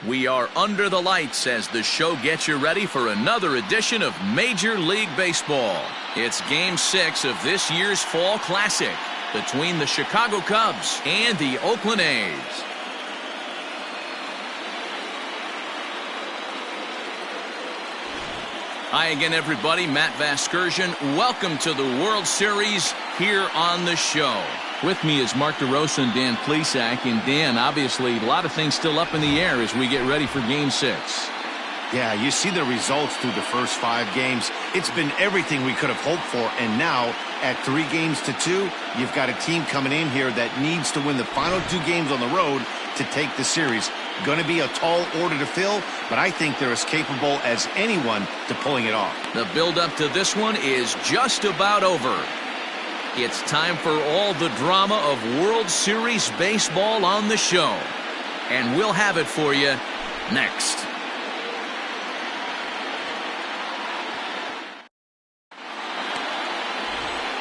We are under the lights as the show gets you ready for another edition of Major League Baseball. It's Game 6 of this year's Fall Classic between the Chicago Cubs and the Oakland A's. Hi again, everybody. Matt Vasgersian. Welcome to the World Series here on the show. With me is Mark DeRosa and Dan Plesac. And Dan, obviously, a lot of things still up in the air as we get ready for Game 6. Yeah, you see the results through the first 5 games. It's been everything we could have hoped for. And now, at 3-2, you've got a team coming in here that needs to win the final 2 games on the road to take the series. Going to be a tall order to fill, but I think they're as capable as anyone to pulling it off. The build-up to this one is just about over. It's time for all the drama of World Series baseball on the show. And we'll have it for you next.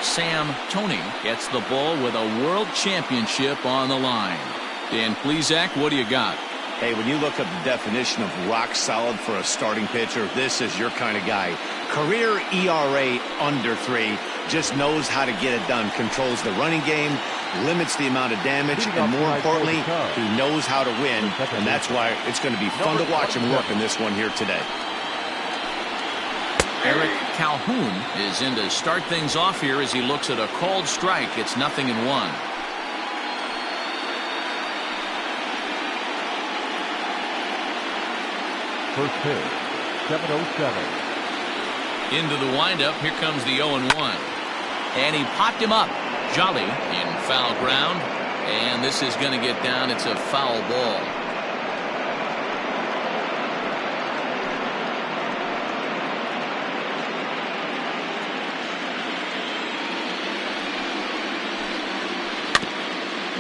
Sam Toney gets the ball with a world championship on the line. Dan Plesac, what do you got? Hey, when you look up the definition of rock solid for a starting pitcher, this is your kind of guy. Career ERA under 3, just knows how to get it done, controls the running game, limits the amount of damage, and more importantly, he knows how to win, and that's why it's going to be fun to watch him work in this one here today. Eric Calhoun is in to start things off here as he looks at a called strike. It's 0-1. First pitch, 7:07. Into the windup, here comes the 0-1. And he popped him up. Jolly in foul ground. And this is going to get down. It's a foul ball.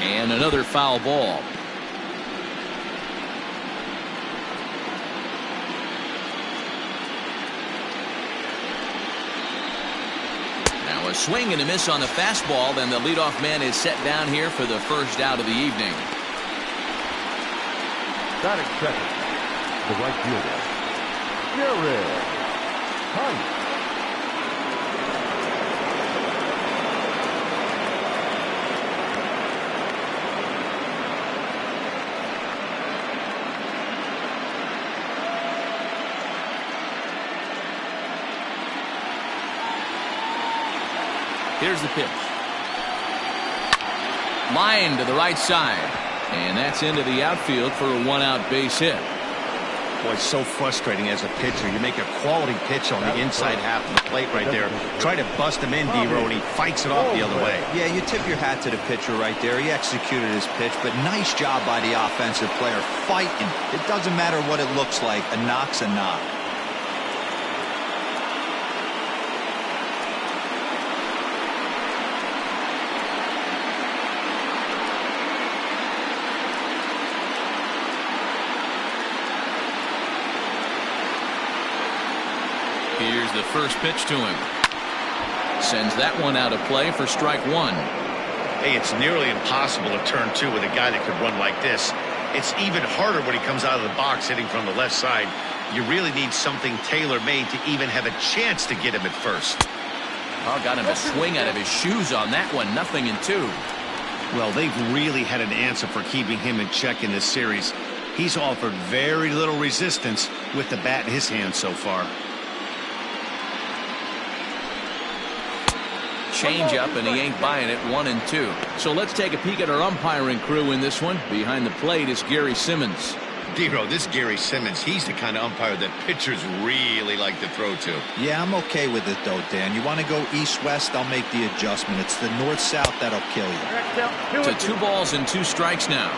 And another foul ball. A swing and a miss on the fastball, then the leadoff man is set down here for the first out of the evening. Batting second, the right fielder, Gary Hunt. Here's the pitch. Line to the right side. And that's into the outfield for a 1-out base hit. Boy, it's so frustrating as a pitcher. You make a quality pitch on the inside half of the plate right there. Try to bust him in, D-Row, and he fights it off the other way. Yeah, you tip your hat to the pitcher right there. He executed his pitch, but nice job by the offensive player fighting. It doesn't matter what it looks like. A knock's a knock. Here's the first pitch to him. Sends that one out of play for strike 1. Hey, it's nearly impossible to turn 2 with a guy that could run like this. It's even harder when he comes out of the box hitting from the left side. You really need something tailor-made to even have a chance to get him at first. Oh, got him a swing out of his shoes on that one. 0-2. Well, they've really had an answer for keeping him in check in this series. He's offered very little resistance with the bat in his hand so far. Change up, and he ain't buying it. 1-2. So let's take a peek at our umpiring crew in this one. Behind the plate is Gary Simmons. D-Row, this Gary Simmons, he's the kind of umpire that pitchers really like to throw to. Yeah, I'm okay with it, though, Dan. You want to go east-west, I'll make the adjustment. It's the north-south that'll kill you. To 2 balls and 2 strikes now.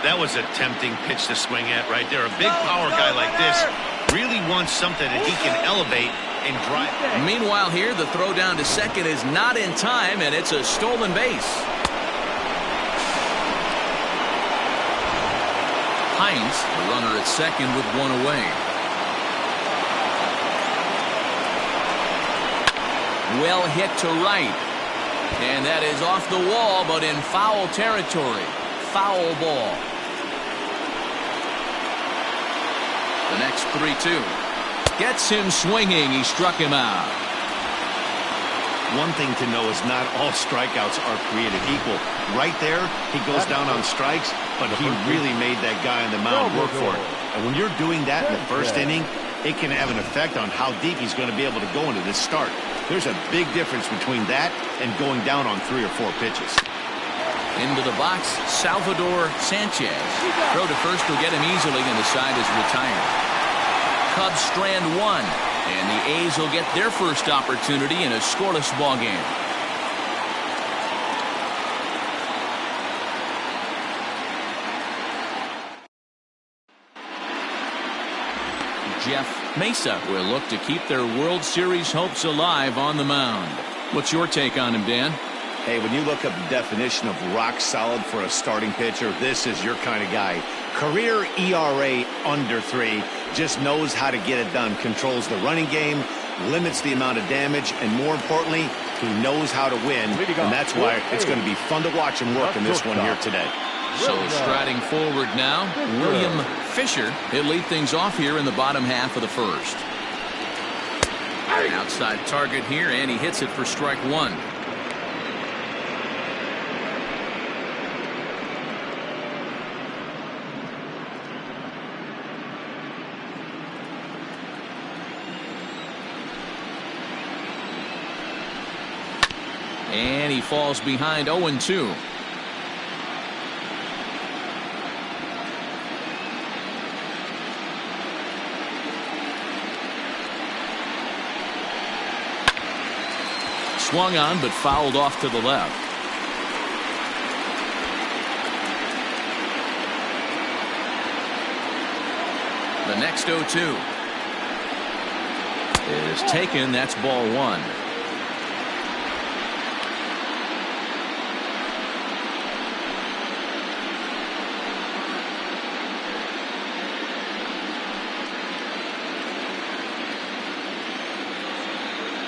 That was a tempting pitch to swing at right there. A big power guy like this really wants something that he can elevate and drive. Meanwhile here, the throw down to second is not in time, and it's a stolen base. Hines, the runner at second with 1 away. Well hit to right. And that is off the wall, but in foul territory. Foul ball. The next 3-2. Gets him swinging. He struck him out. One thing to know is not all strikeouts are created equal. Right there, he goes down on strikes, but he really made that guy on the mound work for it. And when you're doing that in the first inning, it can have an effect on how deep he's going to be able to go into this start. There's a big difference between that and going down on 3 or 4 pitches. Into the box, Salvador Sanchez. Throw to first will get him easily, and the side is retired. Cubs strand 1, and the A's will get their first opportunity in a scoreless ball game. Jeff Mesa will look to keep their World Series hopes alive on the mound. What's your take on him, Dan? Hey, when you look up the definition of rock solid for a starting pitcher, this is your kind of guy. Career ERA under 3, just knows how to get it done, controls the running game, limits the amount of damage, and more importantly, he knows how to win, and that's why it's going to be fun to watch him work in this one here today. So striding forward now, William Fisher. He'll lead things off here in the bottom half of the first. Outside target here, and he hits it for strike 1. And he falls behind 0-2. Swung on, but fouled off to the left. The next 0-2 is taken. That's ball 1.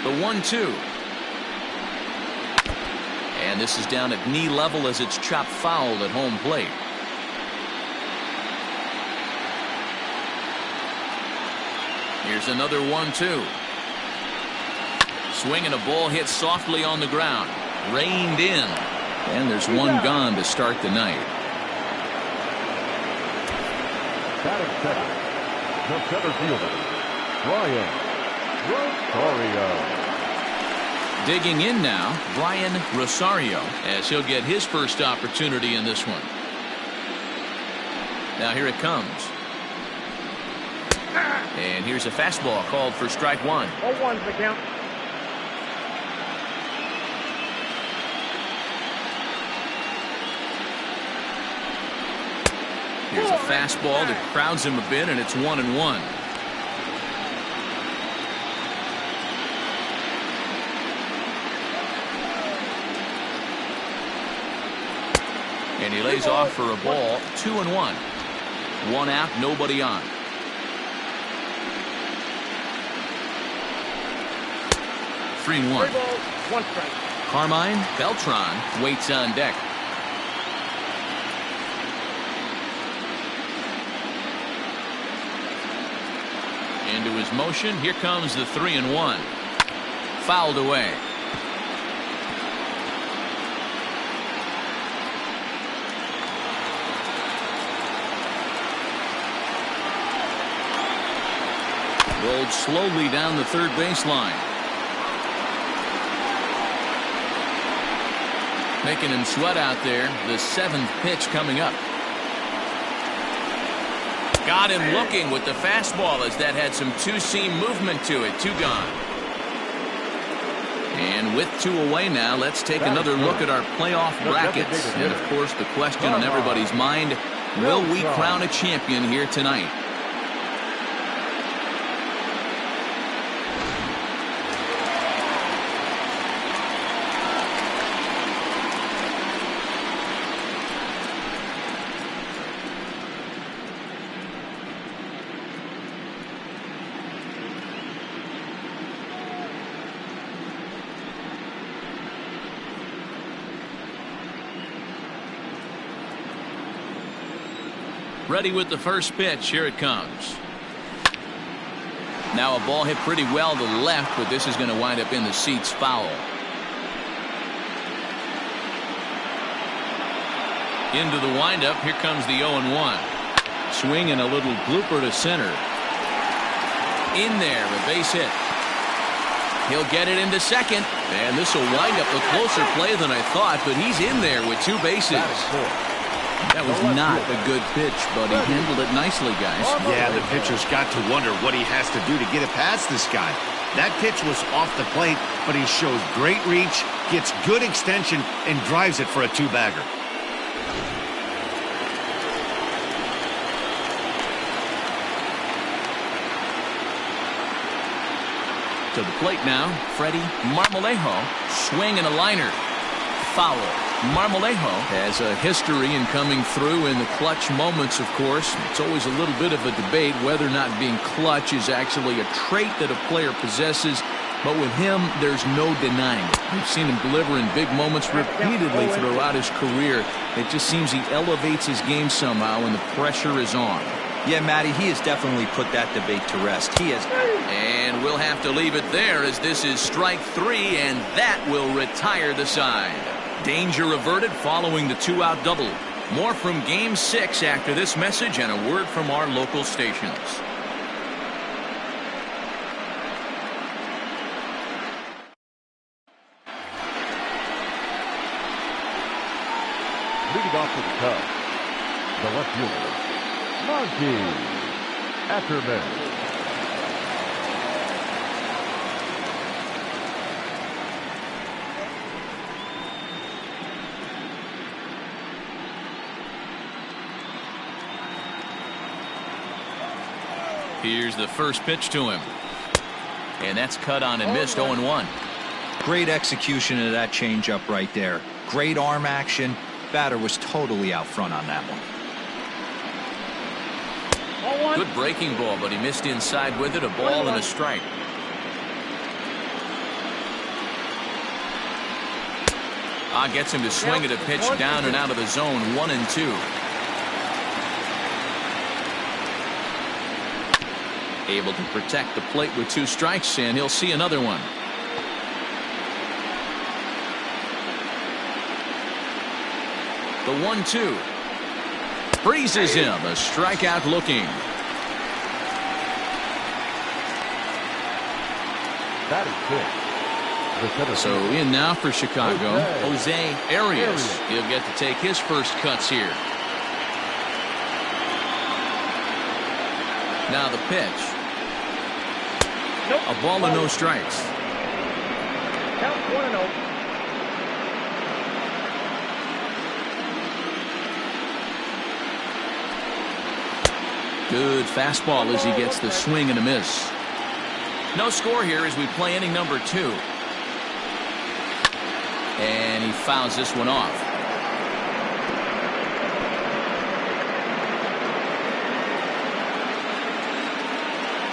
The 1-2. And this is down at knee level as it's chopped foul at home plate. Here's another 1-2. Swing and a ball hit softly on the ground. Reined in. And there's one gone to start the night. Batting second, the center fielder, Brian Rosario. Digging in now, Brian Rosario, as he'll get his first opportunity in this one. Now here it comes. And here's a fastball called for strike 1. 0-1's the count. Here's a fastball that crowds him a bit, and it's 1-1. And he lays off for a ball. 2-1. 1 out, nobody on. Three and 1. 1 strike. Carmine Beltran waits on deck. Into his motion. Here comes the 3-1. Fouled away. Rolled slowly down the third baseline. Making him sweat out there. The 7th pitch coming up. Got him looking with the fastball as that had some two-seam movement to it. 2 gone. And with 2 away now, let's take another look at our playoff brackets. And of course, the question on everybody's mind, will we crown a champion here tonight? Ready with the first pitch. Here it comes. Now a ball hit pretty well to the left, but this is going to wind up in the seats, foul. Into the windup. Here comes the 0-1. Swing and a little blooper to center. In there, a base hit. He'll get it into second, and this will wind up a closer play than I thought, but he's in there with 2 bases. That was not a good pitch, but he handled it nicely, guys. Yeah, the pitcher's got to wonder what he has to do to get it past this guy. That pitch was off the plate, but he shows great reach, gets good extension, and drives it for a 2-bagger. To the plate now, Freddie Marmolejo. Swing and a liner. Foul. Marmolejo has a history in coming through in the clutch moments, of course. It's always a little bit of a debate whether or not being clutch is actually a trait that a player possesses. But with him, there's no denying it. We've seen him deliver in big moments repeatedly throughout his career. It just seems he elevates his game somehow when the pressure is on. Yeah, Matty, he has definitely put that debate to rest. He has. And we'll have to leave it there as this is strike 3, and that will retire the side. Danger averted following the 2-out double. More from Game 6 after this message and a word from our local stations. Leading off with the Cubs, the left fielder, Monkey Ackerman. Here's the first pitch to him. And that's cut on and missed. 0-1. Great execution of that changeup right there. Great arm action. Batter was totally out front on that one. Good breaking ball, but he missed inside with it. A ball and a strike. Gets him to swing at a pitch down and out of the zone. 1-2. Able to protect the plate with 2 strikes, and he'll see another one. The 1-2. Freezes him. A strikeout looking. That is 6. So in now for Chicago, Jose Arias. He'll get to take his first cuts here. Now the pitch. A ball and no strikes. Count 1-0. Good fastball as he gets the swing and a miss. No score here as we play inning number 2. And he fouls this one off.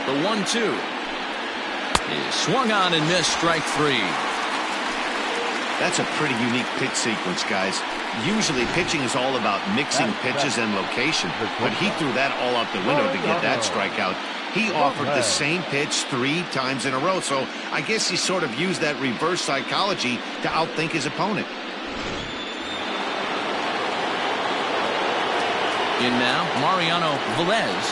The 1-2 is swung on and missed. Strike 3. That's a pretty unique pitch sequence, guys. Usually pitching is all about mixing pitches and location, but he threw that all out the window to get that strikeout. He offered the same pitch 3 times in a row, so I guess he sort of used that reverse psychology to outthink his opponent. In now, Mariano Velez,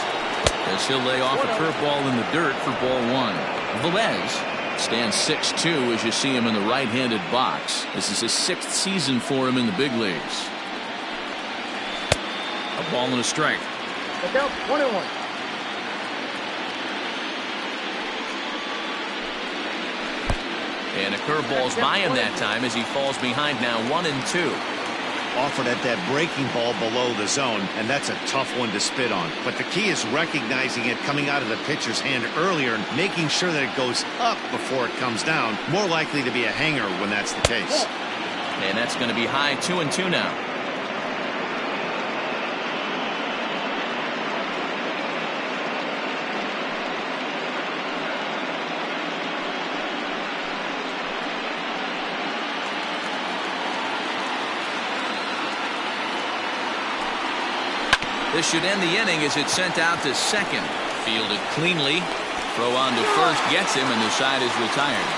as he'll lay off a curveball in the dirt for ball 1. Velez stands 6'2" as you see him in the right-handed box. This is his 6th season for him in the big leagues. A ball and a strike. Look out, 1-1. And a curveball's by him that time as he falls behind now. 1-2. Offered at that breaking ball below the zone, and that's a tough one to spit on. But the key is recognizing it coming out of the pitcher's hand earlier and making sure that it goes up before it comes down. More likely to be a hanger when that's the case. And that's going to be high. 2-2 now. This should end the inning as it's sent out to second. Fielded cleanly. Throw on to first gets him, and the side is retired.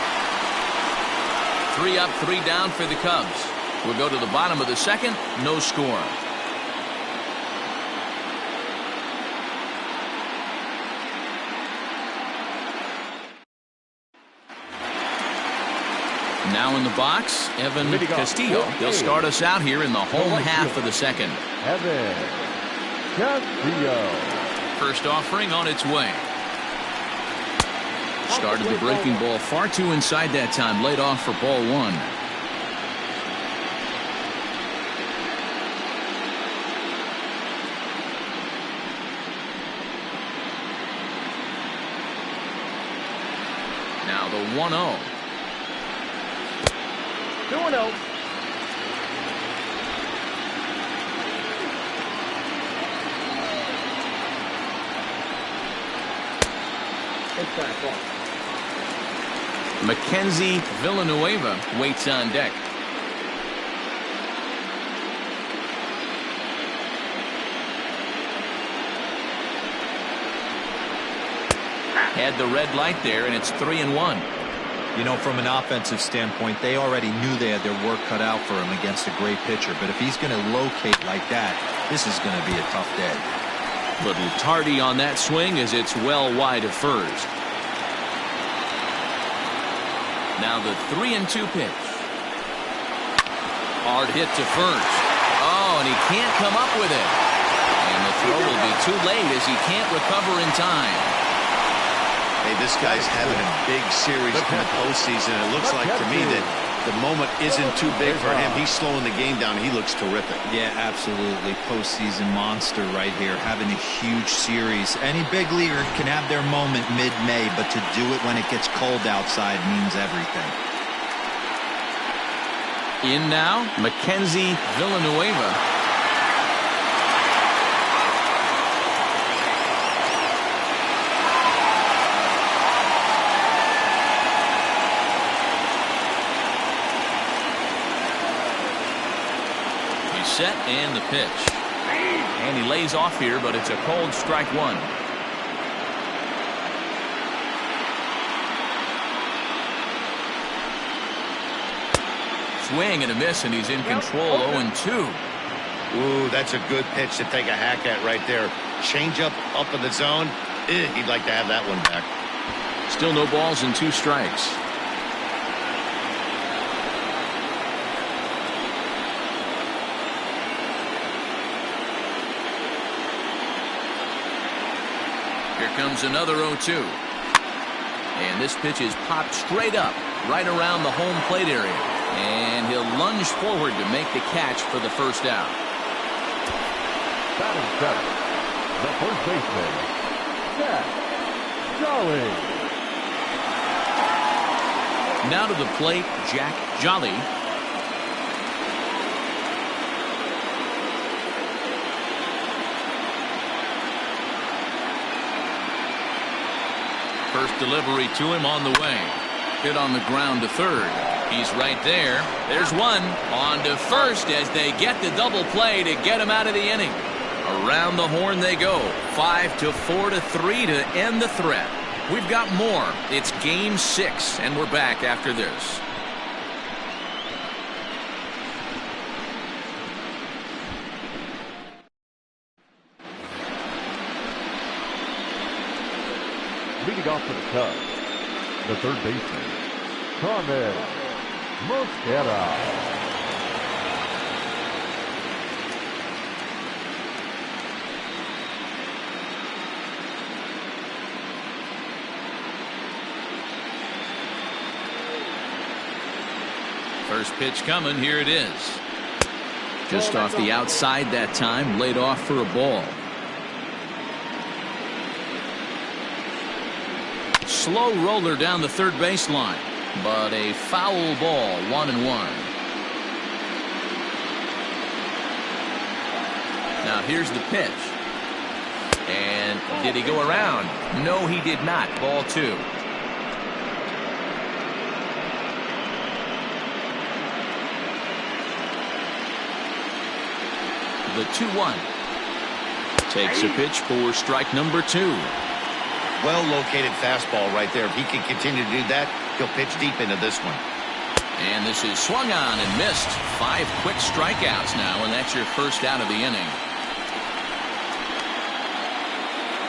3 up, 3 down for the Cubs. We'll go to the bottom of the second. No score. Now in the box, Evan Castillo. He'll start us out here in the home half of the second. Evan Castillo. First offering on its way. Started the breaking ball far too inside that time. Laid off for ball 1. Now the 1-0. 2-0. Mackenzie Villanueva waits on deck. Had the red light there, and it's 3-1. You know, from an offensive standpoint, they already knew they had their work cut out for him against a great pitcher. But if he's going to locate like that, this is going to be a tough day. Little tardy on that swing as it's well wide of first. Now the 3-2 pitch. Hard hit to first. Oh, and he can't come up with it. And the throw will be too late as he can't recover in time. Hey, this guy's having a big series in the postseason. It looks like to me that the moment isn't too big for him. He's slowing the game down. He looks terrific. Yeah, absolutely. Postseason monster right here, having a huge series. Any big leaguer can have their moment mid-May, but to do it when it gets cold outside means everything. In now, Mackenzie Villanueva. Set and the pitch. And he lays off here, but it's a cold strike 1. Swing and a miss, and he's in control. 0-2. Ooh, that's a good pitch to take a hack at right there. Change up in the zone. He'd like to have that one back. Still no balls and 2 strikes. Here comes another 0-2. And this pitch is popped straight up, right around the home plate area. And he'll lunge forward to make the catch for the first out. Batting center, the first baseman, Jack Jolly. Now to the plate, Jack Jolly. First delivery to him on the way. Hit on the ground to third. He's right there. There's one. On to first as they get the double play to get him out of the inning. Around the horn they go. 5-4-3 to end the threat. We've got more. It's game 6, and we're back after this. Leading off for the Cubs, the third baseman, Carmen Mosqueda. First pitch coming. Here it is. Just off the outside that time. Laid off for a ball. Slow roller down the third baseline, but a foul ball. 1-1. Now here's the pitch. And did he go around? No, he did not. Ball 2. The 2-1. Takes a pitch for strike number 2. Well-located fastball right there. If he can continue to do that, he'll pitch deep into this one. And this is swung on and missed. 5 quick strikeouts now, and that's your first out of the inning.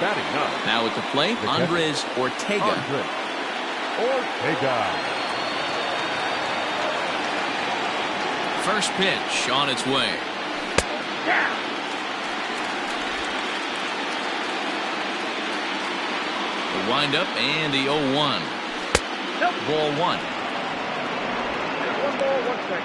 Batting up. Now at the plate, Andres Ortega. First pitch on its way. The windup and the 0-1. Ball 1. 1 ball, 1 strike.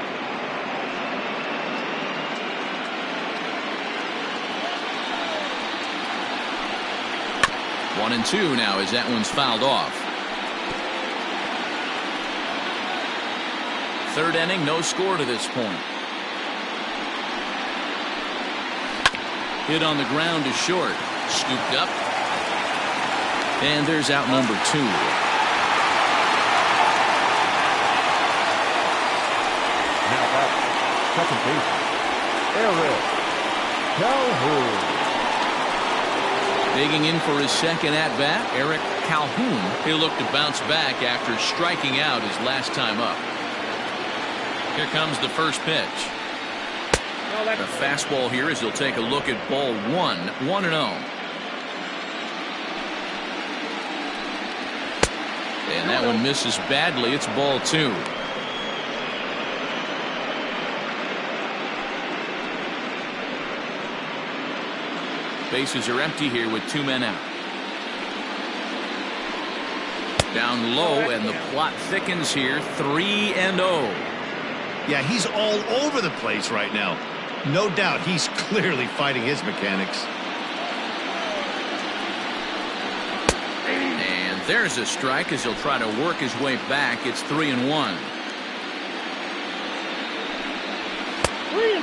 One and 2 now as that one's fouled off. Third inning, no score to this point. Hit on the ground to short. Scooped up. And there's out number 2. Now back, second base, Eric Calhoun. Digging in for his second at-bat, Eric Calhoun. He'll look to bounce back after striking out his last time up. Here comes the first pitch. The fastball here as he'll take a look at ball 1, 1-0. And that one misses badly. It's ball 2. Bases are empty here with 2 men out. Down low, and the plot thickens here. 3-0. Yeah, he's all over the place right now. No doubt he's clearly fighting his mechanics. And there's a strike as he'll try to work his way back. It's 3-1.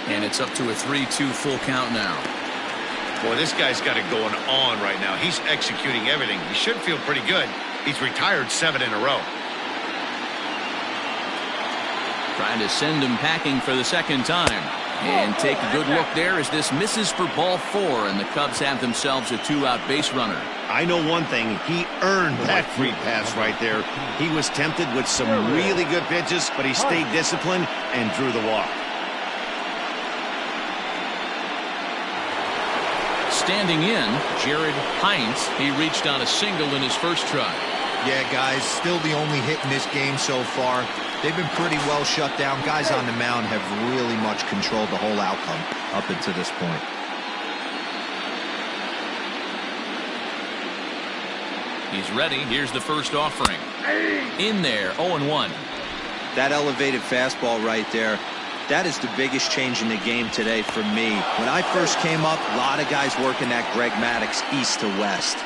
And it's up to a 3-2 full count now. Boy, this guy's got it going on right now. He's executing everything. He should feel pretty good. He's retired 7 in a row. Trying to send him packing for the second time. And take a good look there as this misses for ball 4, and the Cubs have themselves a 2-out base runner. I know one thing. He earned that free pass right there. He was tempted with some really good pitches, but he stayed disciplined and drew the walk. Standing in, Jared Hines. He reached on a single in his first try. Yeah, guys, still the only hit in this game so far. They've been pretty well shut down. Guys on the mound have really much controlled the whole outcome up until this point. He's ready. Here's the first offering. In there, 0-1. That elevated fastball right there, that is the biggest change in the game today for me. When I first came up, a lot of guys working that Greg Maddux east to west.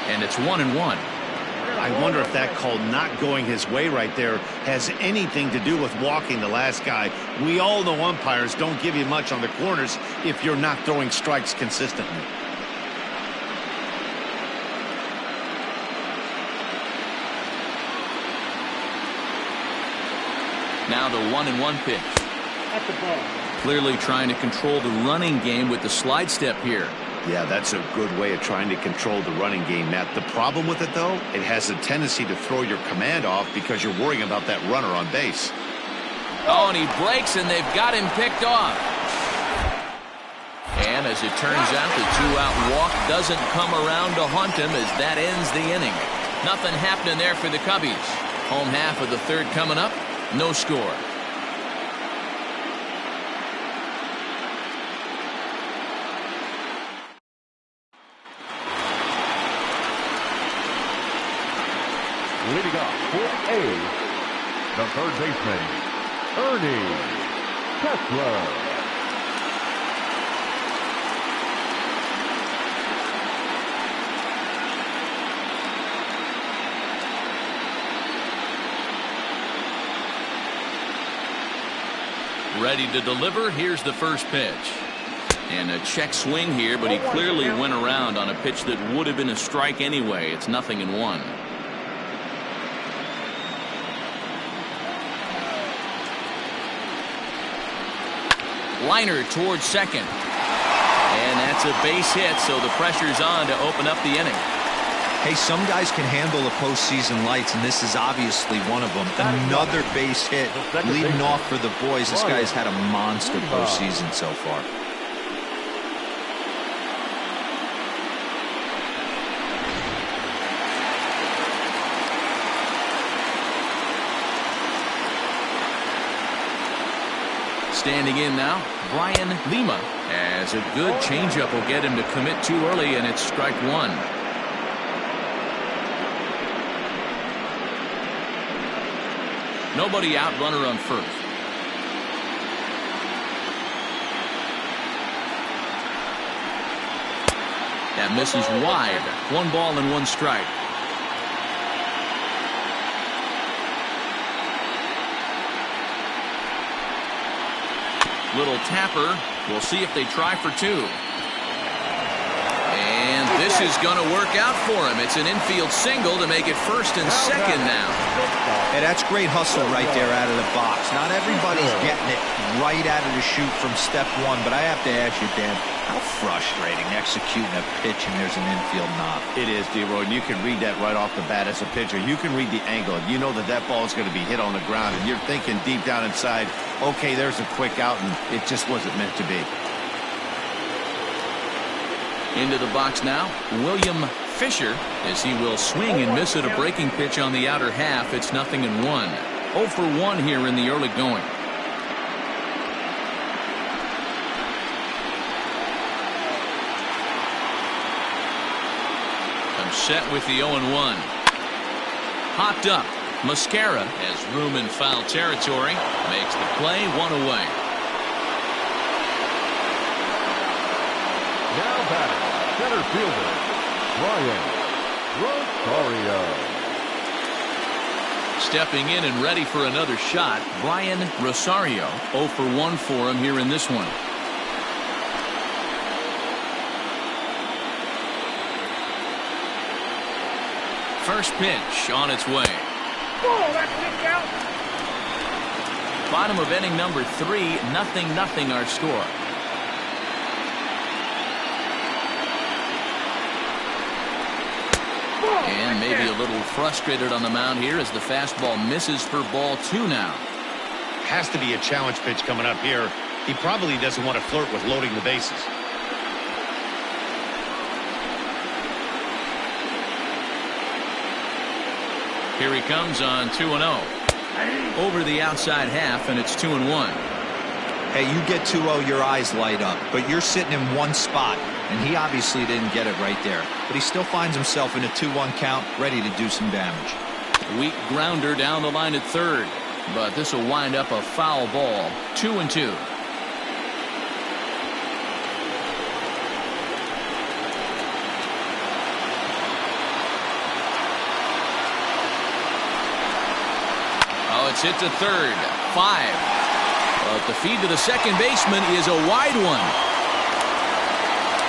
And it's 1-1. I wonder if that call not going his way right there has anything to do with walking the last guy. We all know umpires don't give you much on the corners if you're not throwing strikes consistently. Now the 1-1 pitch. At the ball. Clearly trying to control the running game with the slide step here. Yeah, that's a good way of trying to control the running game, Matt. The problem with it, though, it has a tendency to throw your command off because you're worrying about that runner on base. Oh, and he breaks, and they've got him picked off. And as it turns out, the 2-out walk doesn't come around to haunt him as that ends the inning. Nothing happening there for the Cubbies. Home half of the third coming up. No score. Leading off for A, the third baseman, Ernie Kessler. Ready to deliver. Here's the first pitch. And a check swing here, but he clearly went around on a pitch that would have been a strike anyway. It's 0-1. Liner towards second. And that's a base hit, so the pressure's on to open up the inning. Hey, some guys can handle the postseason lights, and this is obviously one of them. Another base hit leading off for the boys. This guy's had a monster postseason so far. Standing in now, Brian Lima. As a good changeup will get him to commit too early, and it's strike one. Nobody out, runner on first. That misses wide. 1 ball and 1 strike. Little tapper. We'll see if they try for 2. And this is going to work out for him. It's an infield single to make it first and second now. Hey, that's great hustle right there out of the box. Not everybody's getting it right out of the chute from step one, but I have to ask you, Dan, how frustrating executing a pitch and there's an infield knock. It is, D-Roy, and you can read that right off the bat as a pitcher. You can read the angle. You know that that ball is going to be hit on the ground, and you're thinking deep down inside, okay, there's a quick out, and it just wasn't meant to be. Into the box now, William Fisher, as he will swing and miss at a breaking pitch on the outer half. It's 0-1. 0 for 1 here in the early going. Comes set with the 0-1. Hopped up. Mascara has room in foul territory. Makes the play, 1 away. Now batting, center fielder, Brian Rosario. Stepping in and ready for another shot, Brian Rosario. 0 for 1 for him here in this one. First pitch on its way. Bottom of inning number 3, 0-0 our score. And maybe a little frustrated on the mound here as the fastball misses for ball 2 now. Has to be a challenge pitch coming up here. He probably doesn't want to flirt with loading the bases. Here he comes on 2-0. Over the outside half, and it's 2-1. Hey, you get 2-0, your eyes light up, but you're sitting in one spot, and he obviously didn't get it right there. But he still finds himself in a 2-1 count, ready to do some damage. Weak grounder down the line at third, but this will wind up a foul ball. 2-2. Oh, it's hit to third. 5. But the feed to the second baseman is a wide one.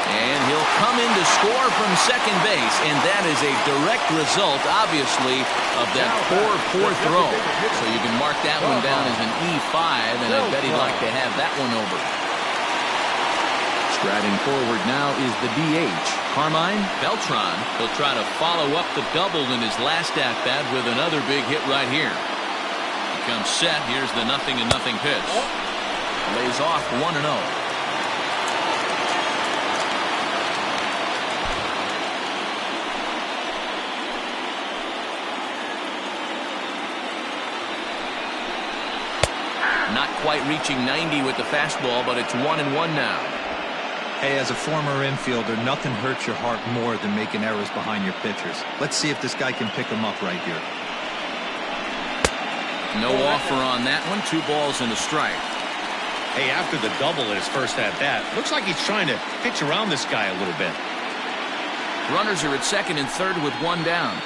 And he'll come in to score from second base, and that is a direct result, obviously, of that poor throw. So you can mark that one down as an E5, and I bet he'd like to have that one over. Striding forward now is the DH, Carmine Beltran. He'll try to follow up the double in his last at-bat with another big hit right here. Comes set. Here's the 0-0 pitch. Lays off 1-0. Not quite reaching 90 with the fastball, but it's 1-1 now. Hey, as a former infielder, nothing hurts your heart more than making errors behind your pitchers. Let's see if this guy can pick them up right here. No offer on that one. 2 balls and a strike. Hey, after the double at his first at-bat, looks like he's trying to pitch around this guy a little bit. Runners are at second and third with 1 down.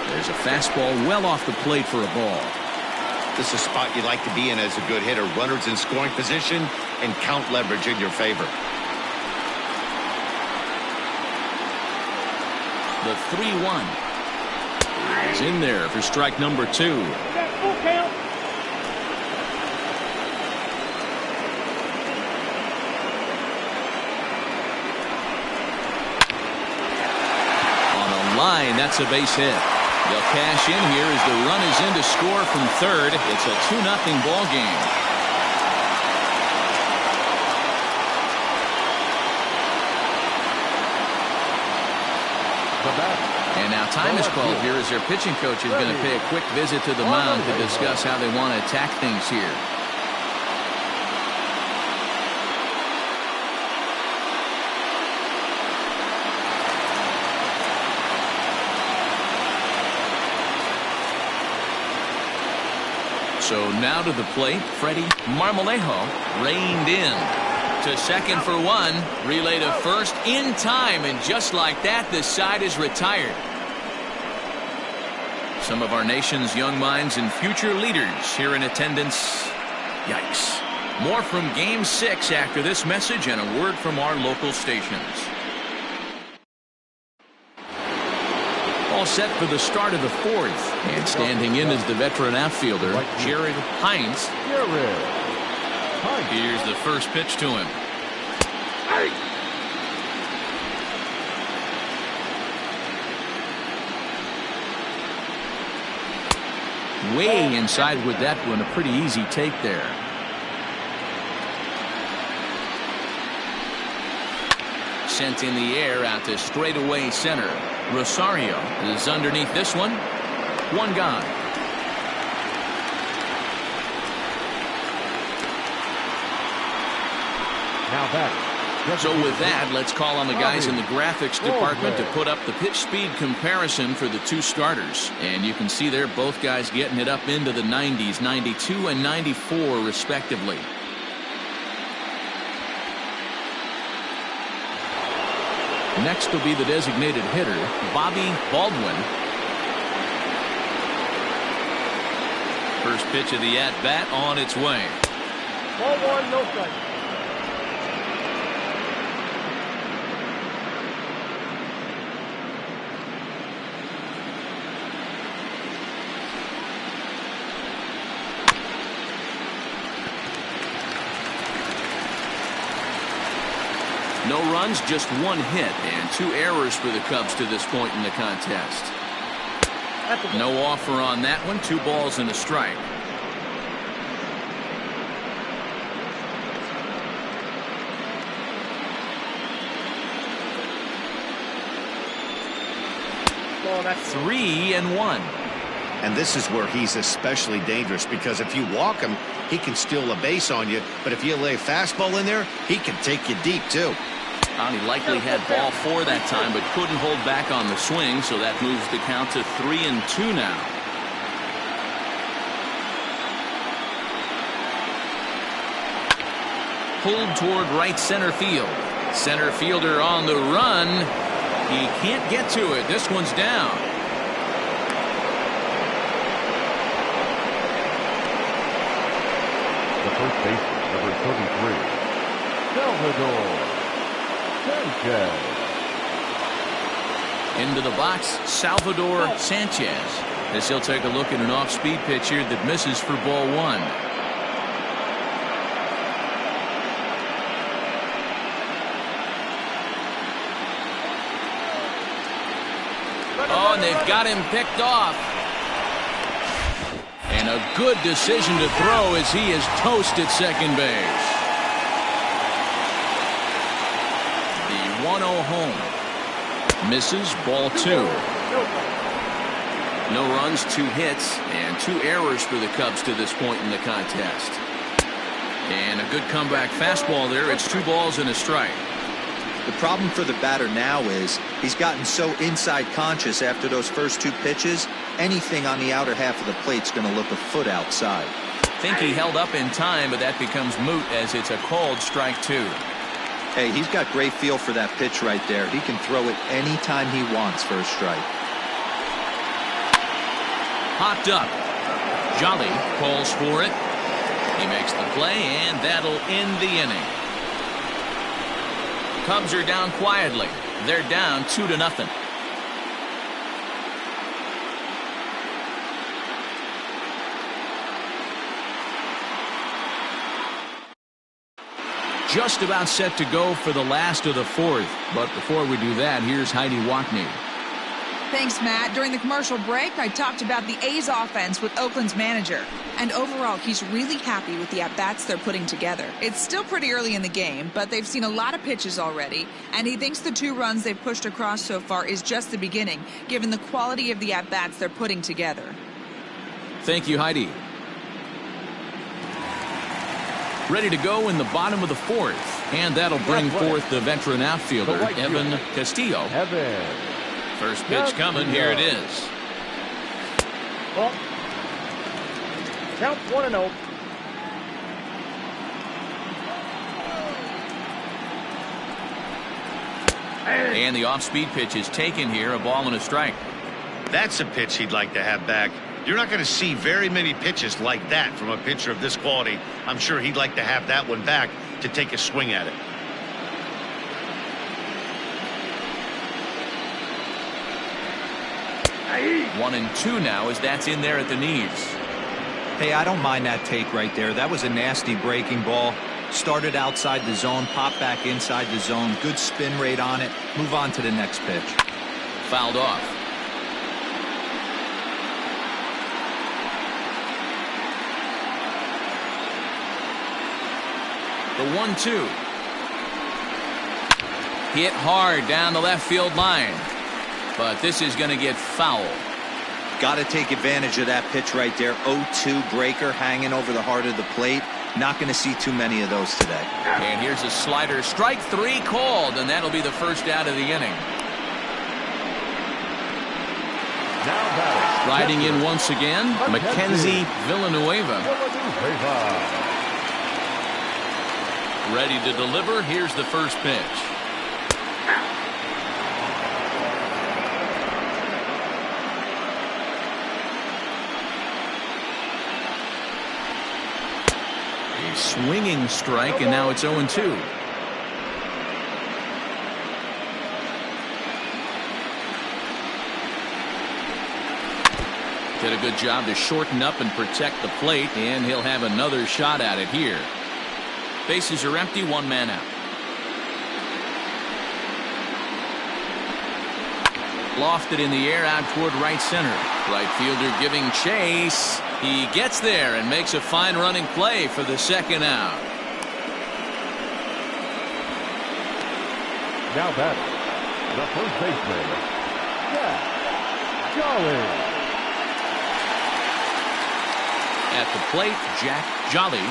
There's a fastball well off the plate for a ball. This is a spot you like to be in as a good hitter. Runners in scoring position and count leverage in your favor. The 3-1. He's in there for strike number 2. Full count. On a line, that's a base hit. They'll cash in here as the run is in to score from third. It's a 2-0 ball game. And now time is called here as their pitching coach is going to pay a quick visit to the mound to discuss how they want to attack things here. So now to the plate, Freddie Marmolejo reined in. To second for 1, relay to first in time, and just like that, the side is retired. Some of our nation's young minds and future leaders here in attendance. Yikes. More from Game 6 after this message and a word from our local stations. All set for the start of the 4th, and standing in is the veteran outfielder, Jared Hines. Here's the first pitch to him. Way inside with that one, a pretty easy take there. Sent in the air out to straightaway center. Rosario is underneath this one. One gone. Now back. So with that, let's call on the guys in the graphics department to put up the pitch speed comparison for the two starters. And you can see there both guys getting it up into the 90s, 92 and 94 respectively. Next will be the designated hitter, Bobby Baldwin. First pitch of the at-bat on its way. Ball 1, no strike. No runs, just one hit, and 2 errors for the Cubs to this point in the contest. No offer on that one. 2 balls and a strike. Oh, that's 3-1. And this is where he's especially dangerous, because if you walk him, he can steal a base on you. But if you lay a fastball in there, he can take you deep, too. He likely had ball 4 that time, but couldn't hold back on the swing, so that moves the count to 3-2 now. Pulled toward right center field. Center fielder on the run. He can't get to it. This one's down. The first baseman, number 33, Salvador Sanchez. Into the box, Salvador Sanchez, as he'll take a look at an off-speed pitch here that misses for ball 1. Oh, and they've got him picked off. And a good decision to throw as he is toast at second base. 1-0 home. Misses, ball 2. No runs, 2 hits, and 2 errors for the Cubs to this point in the contest. And a good comeback fastball there. It's 2 balls and a strike. The problem for the batter now is he's gotten so inside conscious after those first 2 pitches, anything on the outer half of the plate's going to look a foot outside. Think he held up in time, but that becomes moot as it's a called strike 2. Hey, he's got great feel for that pitch right there. He can throw it anytime he wants for a strike. Popped up. Jolly calls for it. He makes the play, and that'll end the inning. Cubs are down quietly. They're down 2-0. just about set to go for the last of the fourth. But before we do that, here's Heidi Watney. Thanks, Matt. During the commercial break, I talked about the A's offense with Oakland's manager. And overall, he's really happy with the at-bats they're putting together. It's still pretty early in the game, but they've seen a lot of pitches already. And he thinks the 2 runs they've pushed across so far is just the beginning, given the quality of the at-bats they're putting together. Thank you, Heidi. Ready to go in the bottom of the fourth. And that'll bring forth the veteran outfielder, Evan Castillo. First pitch coming. Here it is. Well, count 1-0. And the off-speed pitch is taken here, a ball and a strike. That's a pitch he'd like to have back. You're not going to see very many pitches like that from a pitcher of this quality. I'm sure he'd like to have that one back to take a swing at it. One and two now as that's in there at the knees. Hey, I don't mind that take right there. That was a nasty breaking ball. Started outside the zone, popped back inside the zone. Good spin rate on it. Move on to the next pitch. Fouled off. The 1-2. Hit hard down the left field line. But this is going to get foul. Got to take advantage of that pitch right there. 0-2 breaker hanging over the heart of the plate. Not going to see too many of those today. And here's a slider. Strike 3 called, and that'll be the first out of the inning. Riding in once again, Mackenzie Villanueva. Ready to deliver. Here's the first pitch. Swinging strike, and now it's 0-2. Did a good job to shorten up and protect the plate, and he'll have another shot at it here. Bases are empty, 1 man out. Lofted in the air out toward right center. Right fielder giving chase. He gets there and makes a fine running play for the second out. Now batting, the first baseman, Jack Jolly. At the plate, Jack Jolly.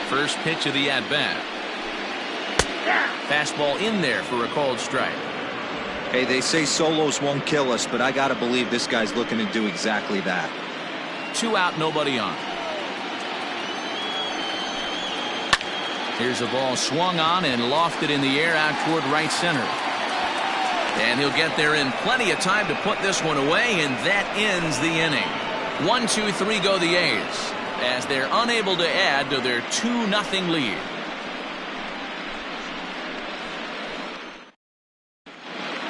First pitch of the at-bat. Fastball in there for a called strike. Hey, they say solos won't kill us, but I got to believe this guy's looking to do exactly that. 2 out, nobody on. Here's a ball swung on and lofted in the air out toward right center. And he'll get there in plenty of time to put this one away, and that ends the inning. 1-2-3 go the A's, as they're unable to add to their 2-0 lead.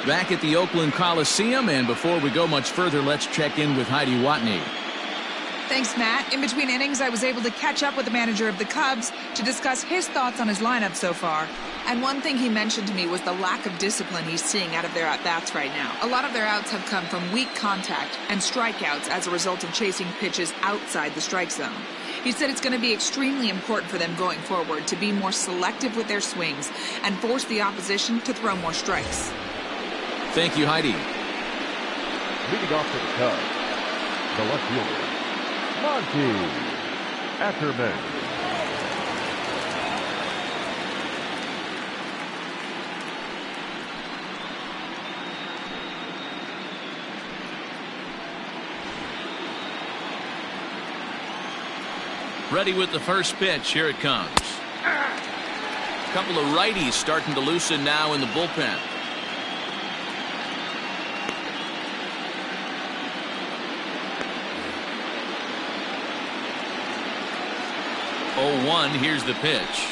Back at the Oakland Coliseum, and before we go much further, let's check in with Heidi Watney. Thanks, Matt. In between innings, I was able to catch up with the manager of the Cubs to discuss his thoughts on his lineup so far. And one thing he mentioned to me was the lack of discipline he's seeing out of their at-bats right now. A lot of their outs have come from weak contact and strikeouts as a result of chasing pitches outside the strike zone. He said it's going to be extremely important for them going forward to be more selective with their swings and force the opposition to throw more strikes. Thank you, Heidi. Leading off for the Cubs, the left fielder, Monty Ackerman. Ready with the first pitch. Here it comes. A couple of righties starting to loosen now in the bullpen. 0-1. Here's the pitch.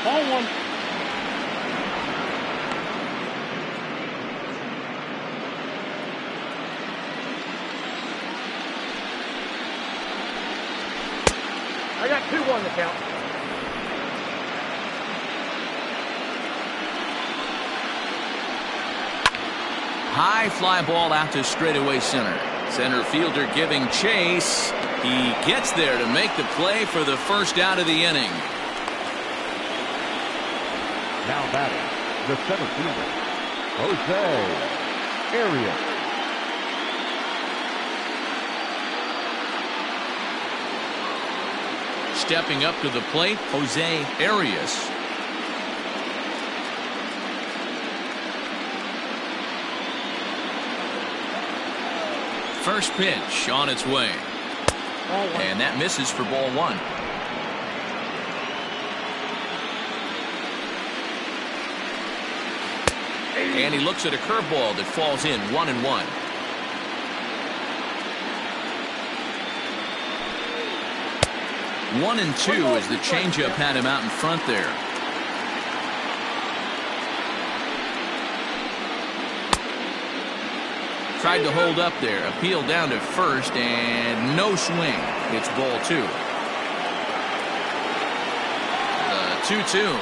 Ball 1. I got 2-1 the count. High fly ball out to straightaway center. Center fielder giving chase. He gets there to make the play for the first out of the inning. Now batting, the center fielder, Jose Arias. Stepping up to the plate, Jose Arias. First pitch on its way. And that misses for ball one. And he looks at a curveball that falls in 1-1. One and two as the changeup had him out in front there. Tried to hold up there, appeal down to first, and no swing. It's ball two. The 2-2.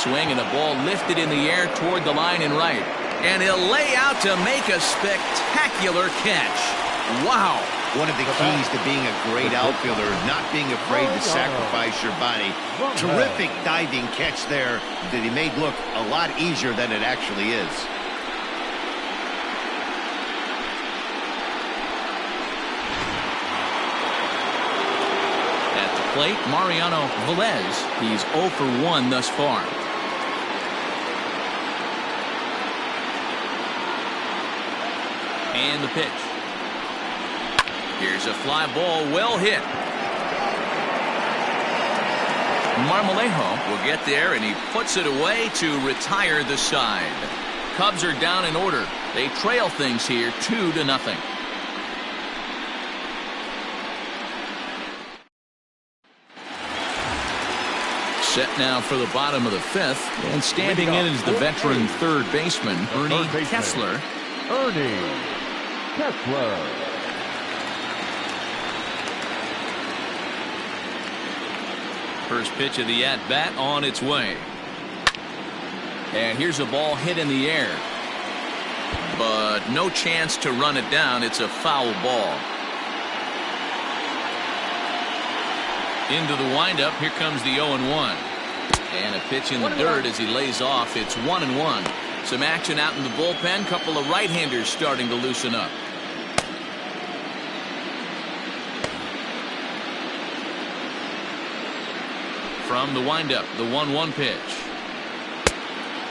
Swing and a ball lifted in the air toward the line and right. And he'll lay out to make a spectacular catch. Wow. One of the keys to being a great outfielder is not being afraid to sacrifice your body. Terrific diving catch there that he made look a lot easier than it actually is. At the plate, Mariano Velez. He's 0 for 1 thus far. And the pitch. Here's a fly ball, well hit. Marmolejo will get there, and he puts it away to retire the side. Cubs are down in order. They trail things here 2-0. Set now for the bottom of the fifth, and standing in is the veteran third baseman, Ernie Kessler. Ernie Kessler. First pitch of the at-bat on its way. And here's a ball hit in the air. But no chance to run it down. It's a foul ball. Into the windup. Here comes the 0-1. And a pitch in the dirt as he lays off. It's 1-1. Some action out in the bullpen. Couple of right-handers starting to loosen up. From the windup, the 1-1 pitch.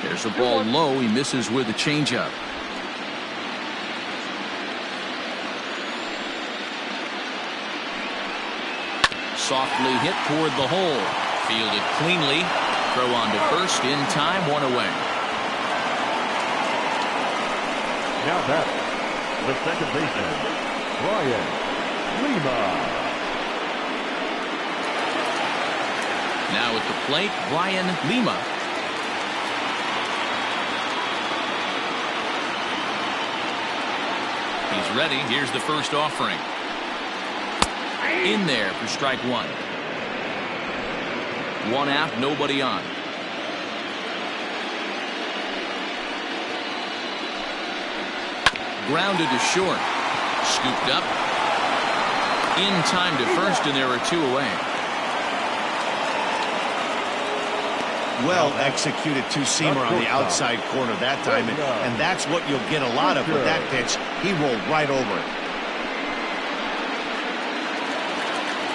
There's a ball low. He misses with a changeup. Softly hit toward the hole. Fielded cleanly. Throw on to first in time. One away. Now batting, the second baseman, Brian Lima. Now at the plate, Brian Lima. He's ready. Here's the first offering. In there for strike one. One out, nobody on. Grounded to short. Scooped up. In time to first, and there are two away. Well executed two-seamer on the outside corner that time, and that's what you'll get a lot of with that pitch. He rolled right over it.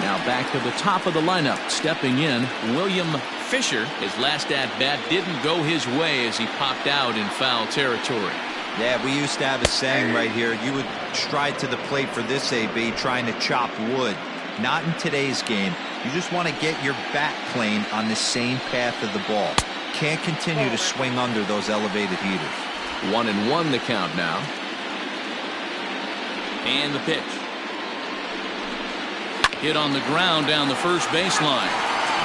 Now back to the top of the lineup. Stepping in, William Fisher. His last at-bat didn't go his way as he popped out in foul territory. Yeah, we used to have a saying right here. You would stride to the plate for this AB trying to chop wood. Not in today's game. You just want to get your bat plane on the same path of the ball. Can't continue to swing under those elevated heaters. 1-1 the count now. And the pitch. Hit on the ground down the first baseline.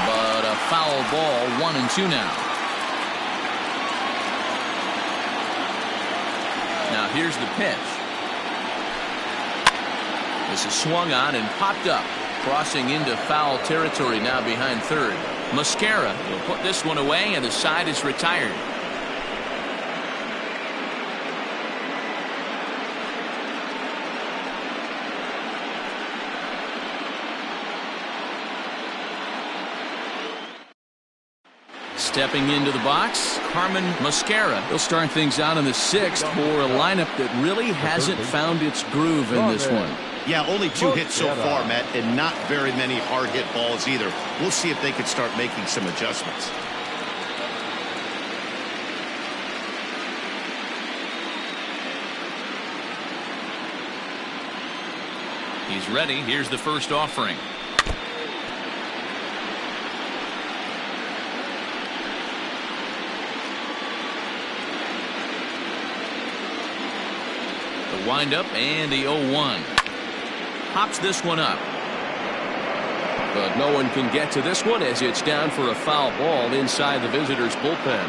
But a foul ball. 1-2 now. Now here's the pitch. This is swung on and popped up. Crossing into foul territory now behind third. Mascara will put this one away, and the side is retired. Stepping into the box, Carmen Mascara. He'll start things out in the sixth for a lineup that really hasn't found its groove in this one. Yeah, only 2 hits so far, Matt, and not very many hard hit balls either. We'll see if they can start making some adjustments. He's ready. Here's the first offering. The windup and the 0-1. Pops this one up. But no one can get to this one as it's down for a foul ball inside the visitors' bullpen.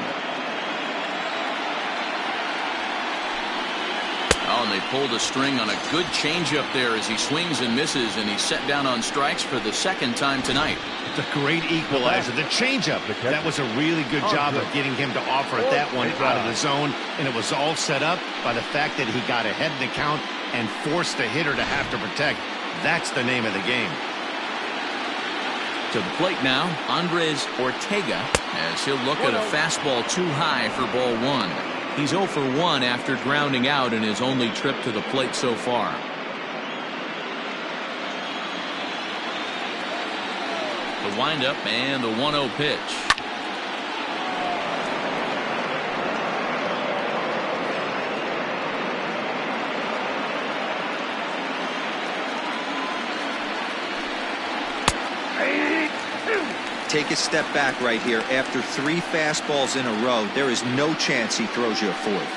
Oh, and they pulled a string on a good changeup there as he swings and misses, and he's set down on strikes for the second time tonight. It's a great equalizer. The changeup, that was a really good job of getting him to offer it that one out of the zone, and it was all set up by the fact that he got ahead in the count and forced the hitter to have to protect. That's the name of the game. To the plate now, Andres Ortega, as he'll look at a fastball too high for ball one. He's 0 for 1 after grounding out in his only trip to the plate so far. The windup and the 1-0 pitch. Take a step back right here. After 3 fastballs in a row, there is no chance he throws you a fourth.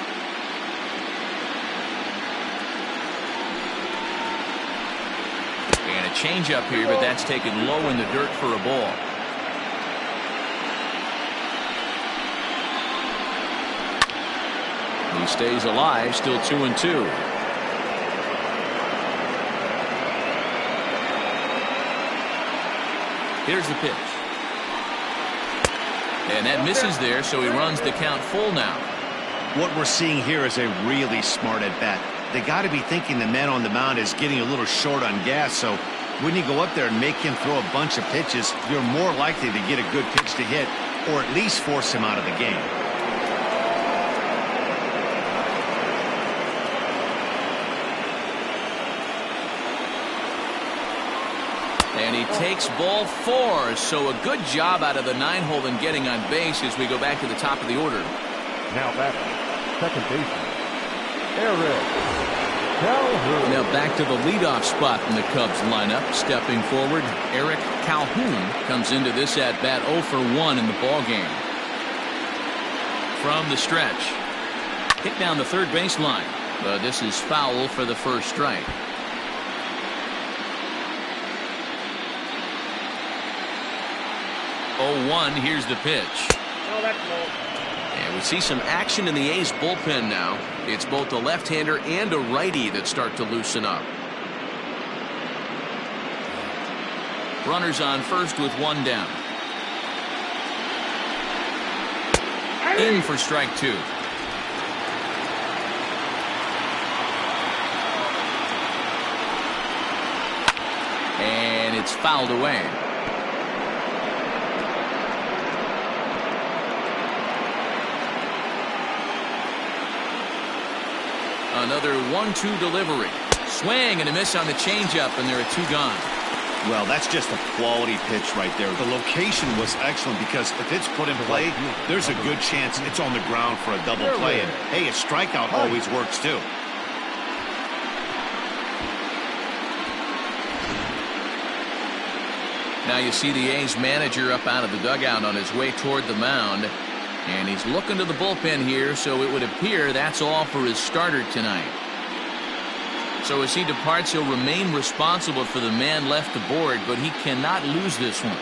And a changeup here, but that's taken low in the dirt for a ball. He stays alive, still 2-2. Here's the pitch. And that misses there, so he runs the count full now. What we're seeing here is a really smart at-bat. They got to be thinking the man on the mound is getting a little short on gas, so when you go up there and make him throw a bunch of pitches, you're more likely to get a good pitch to hit or at least force him out of the game. And he takes ball 4, so a good job out of the 9-hole in getting on base as we go back to the top of the order. Now back, second baseman, Eric Calhoun. Now back to the leadoff spot in the Cubs lineup. Stepping forward, Eric Calhoun comes into this at-bat 0 for 1 in the ballgame. From the stretch, hit down the third baseline, but this is foul for the first strike. 0-1, here's the pitch. Oh, that's low. And we see some action in the A's bullpen now. It's both a left-hander and a righty that start to loosen up. Runners on first with 1 down. In for strike 2. And it's fouled away. Another 1-2 delivery. Swing and a miss on the changeup, and there are 2 gone. Well, that's just a quality pitch right there. The location was excellent because if it's put in play, there's a good chance it's on the ground for a double play. And, hey, a strikeout always works, too. Now you see the A's manager up out of the dugout on his way toward the mound. And he's looking to the bullpen here, so it would appear that's all for his starter tonight. So as he departs, he'll remain responsible for the man left aboard, but he cannot lose this one.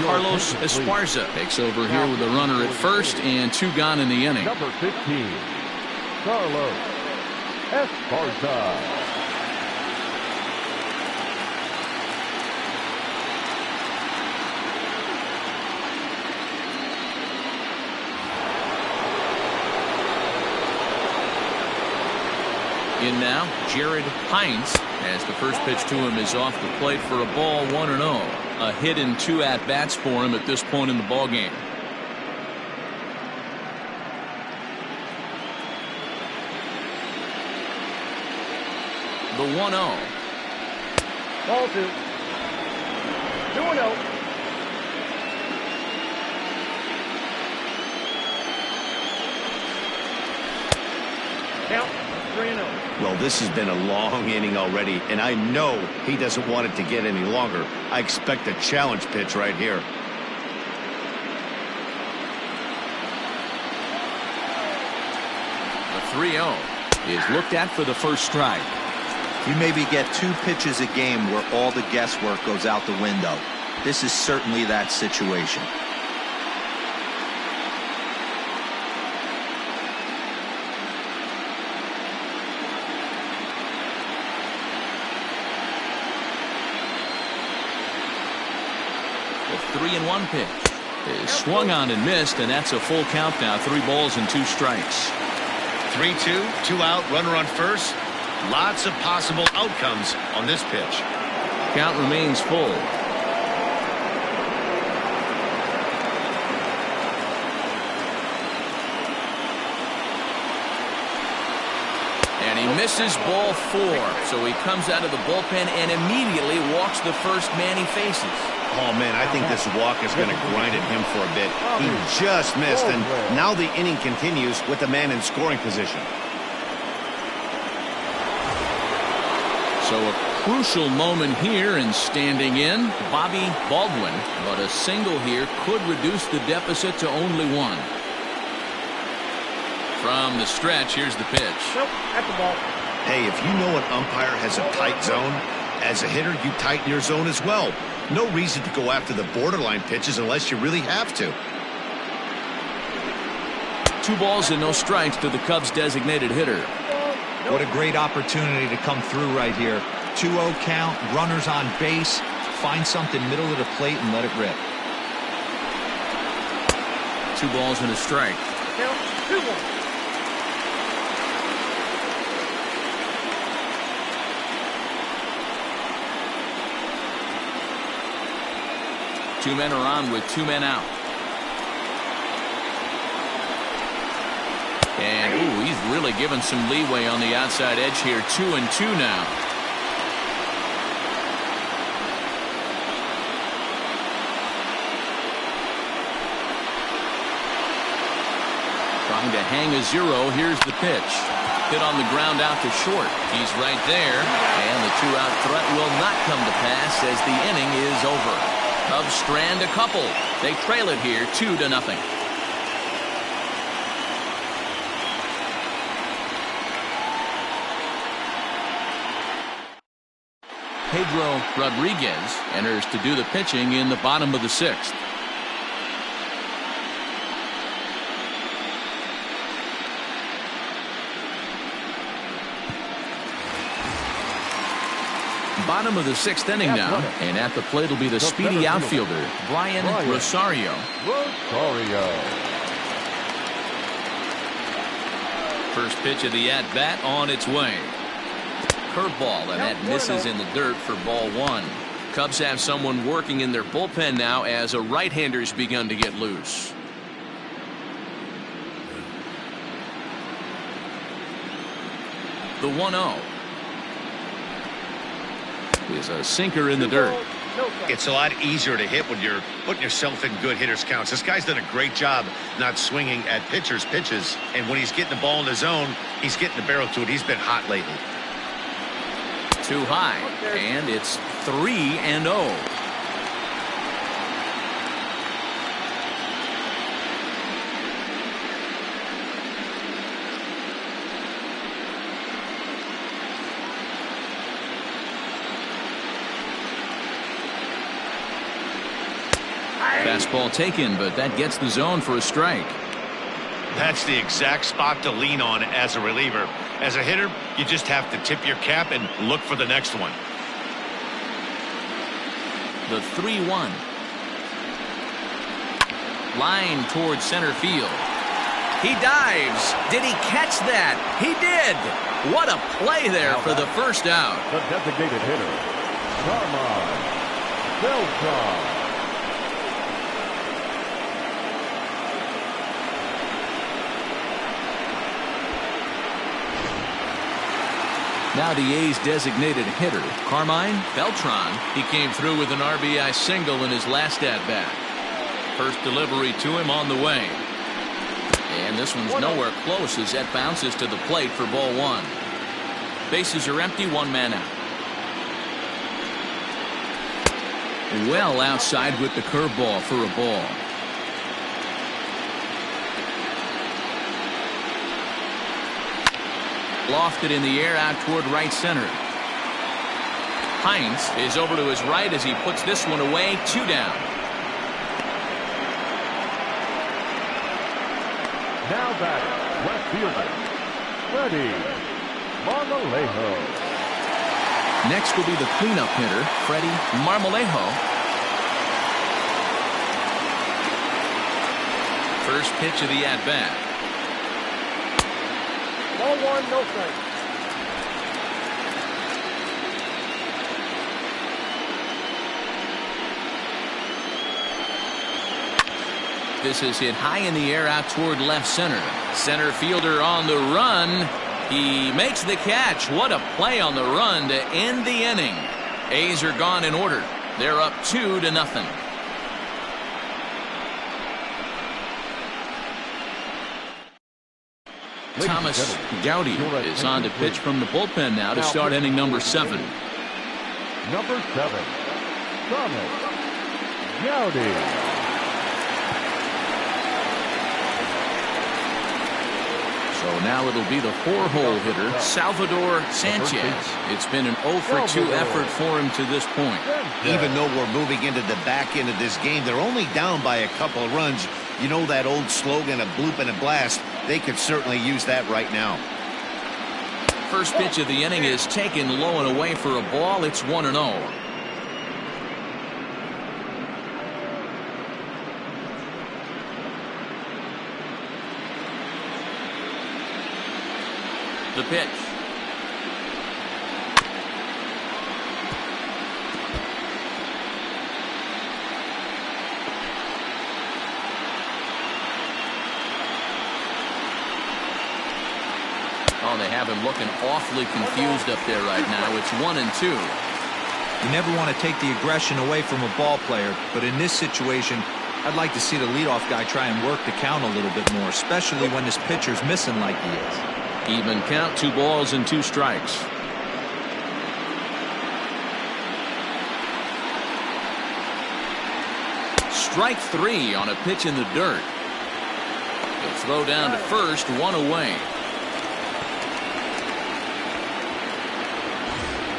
Carlos Esparza takes over here with a runner at first and 2 gone in the inning. Number 15, Carlos Esparza. In now, Jared Hines, as the first pitch to him is off the plate for a ball, 1-0. A hit and 2 at-bats for him at this point in the ballgame. The 1-0. Ball 2. 2-0. Count 3-0. Well, this has been a long inning already, and I know he doesn't want it to get any longer. I expect a challenge pitch right here. The 3-0 is looked at for the first strike. You maybe get 2 pitches a game where all the guesswork goes out the window. This is certainly that situation. The 3-1 pitch is swung on and missed, and that's a full count now. 3 balls and 2 strikes. 3-2, 2 out, runner on first. Lots of possible outcomes on this pitch. Count remains full. And he misses ball 4. So he comes out of the bullpen and immediately walks the first man he faces. Oh, man, I think this walk is going to grind at him for a bit. He just missed, and now the inning continues with the man in scoring position. So a crucial moment here, and standing in, Bobby Baldwin. But a single here could reduce the deficit to only 1. From the stretch, here's the pitch. Nope, at the ball. Hey, if you know an umpire has a tight zone, as a hitter, you tighten your zone as well. No reason to go after the borderline pitches unless you really have to. 2 balls and no strikes to the Cubs' designated hitter. What a great opportunity to come through right here. 2-0 count, runners on base. Find something middle of the plate and let it rip. 2 balls and a strike. Count 2-1. Two men are on with 2 men out. And, ooh, he's really given some leeway on the outside edge here. 2-2 now. Trying to hang a 0. Here's the pitch. Hit on the ground out to short. He's right there. And the 2-out threat will not come to pass as the inning is over. Cubs strand a couple. They trail it here 2-0. Pedro Rodriguez enters to do the pitching in the bottom of the 6th. Bottom of the 6th inning now, and at the plate will be the speedy outfielder, Brian Rosario. First pitch of the at-bat on its way. Curveball, and that misses in the dirt for ball 1. Cubs have someone working in their bullpen now as a right-hander's begun to get loose. The 1-0 is a sinker in the dirt. It's a lot easier to hit when you're putting yourself in good hitters' counts. This guy's done a great job not swinging at pitchers' pitches, and when he's getting the ball in the zone, he's getting the barrel to it. He's been hot lately. Too high, and it's 3-0. Fastball taken, but that gets the zone for a strike. That's the exact spot to lean on as a reliever. As a hitter, you just have to tip your cap and look for the next one. The 3-1. Line towards center field. He dives. Did he catch that? He did. What a play there for the first out. The designated hitter, Carmine Beltran. Now the A's designated hitter, Carmine Beltran. He came through with an RBI single in his last at-bat. First delivery to him on the way. And this one's nowhere close as that bounces to the plate for ball one. Bases are empty, one man out. Well outside with the curveball for a ball. Lofted in the air out toward right center. Hines is over to his right as he puts this one away. 2 down. Now batting, left fielder, Freddie Marmolejo. Next will be the cleanup hitter, Freddie Marmolejo. First pitch of the at-bat. Ball one, no strike. This is hit high in the air out toward left center. Center fielder on the run. He makes the catch. What a play on the run to end the inning. A's are gone in order. They're up 2-0. Thomas Gowdy is on to pitch from the bullpen now to start inning number 7. Number 7, Thomas Gowdy. So now it'll be the 4-hole hitter, Salvador Sanchez. It's been an 0-for-2 effort for him to this point. Even though we're moving into the back end of this game, they're only down by a couple of runs. You know that old slogan, a bloop and a blast. They could certainly use that right now. First pitch of the inning is taken low and away for a ball. It's 1-0. The pitch. Oh, they have him looking awfully confused up there right now. It's 1-2. You never want to take the aggression away from a ball player, but in this situation, I'd like to see the leadoff guy try and work the count a little bit more, especially when this pitcher's missing like he is. Even count, 2 balls and 2 strikes. Strike 3 on a pitch in the dirt. The throw down to first, 1 away.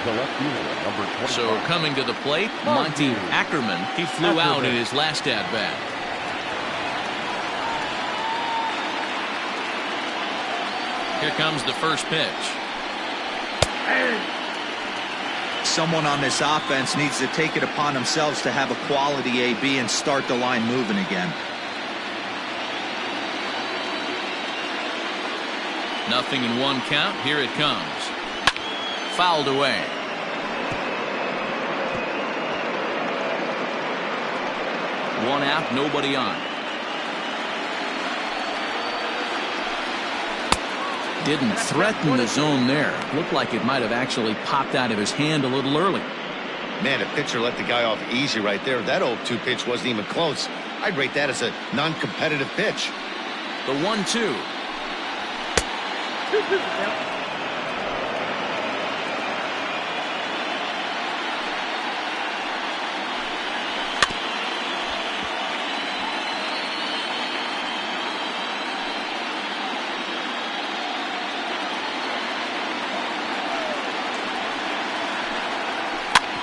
The left fielder, number 25. So coming to the plate, Monty Ackerman. He flew out in his last at-bat. Here comes the first pitch. Someone on this offense needs to take it upon themselves to have a quality AB and start the line moving again. Nothing in 1 count. Here it comes. Fouled away. One out, nobody on. Didn't threaten the zone there. Looked like it might have actually popped out of his hand a little early. Man, a pitcher let the guy off easy right there. That 0-2 pitch wasn't even close. I'd rate that as a non-competitive pitch. The 1-2.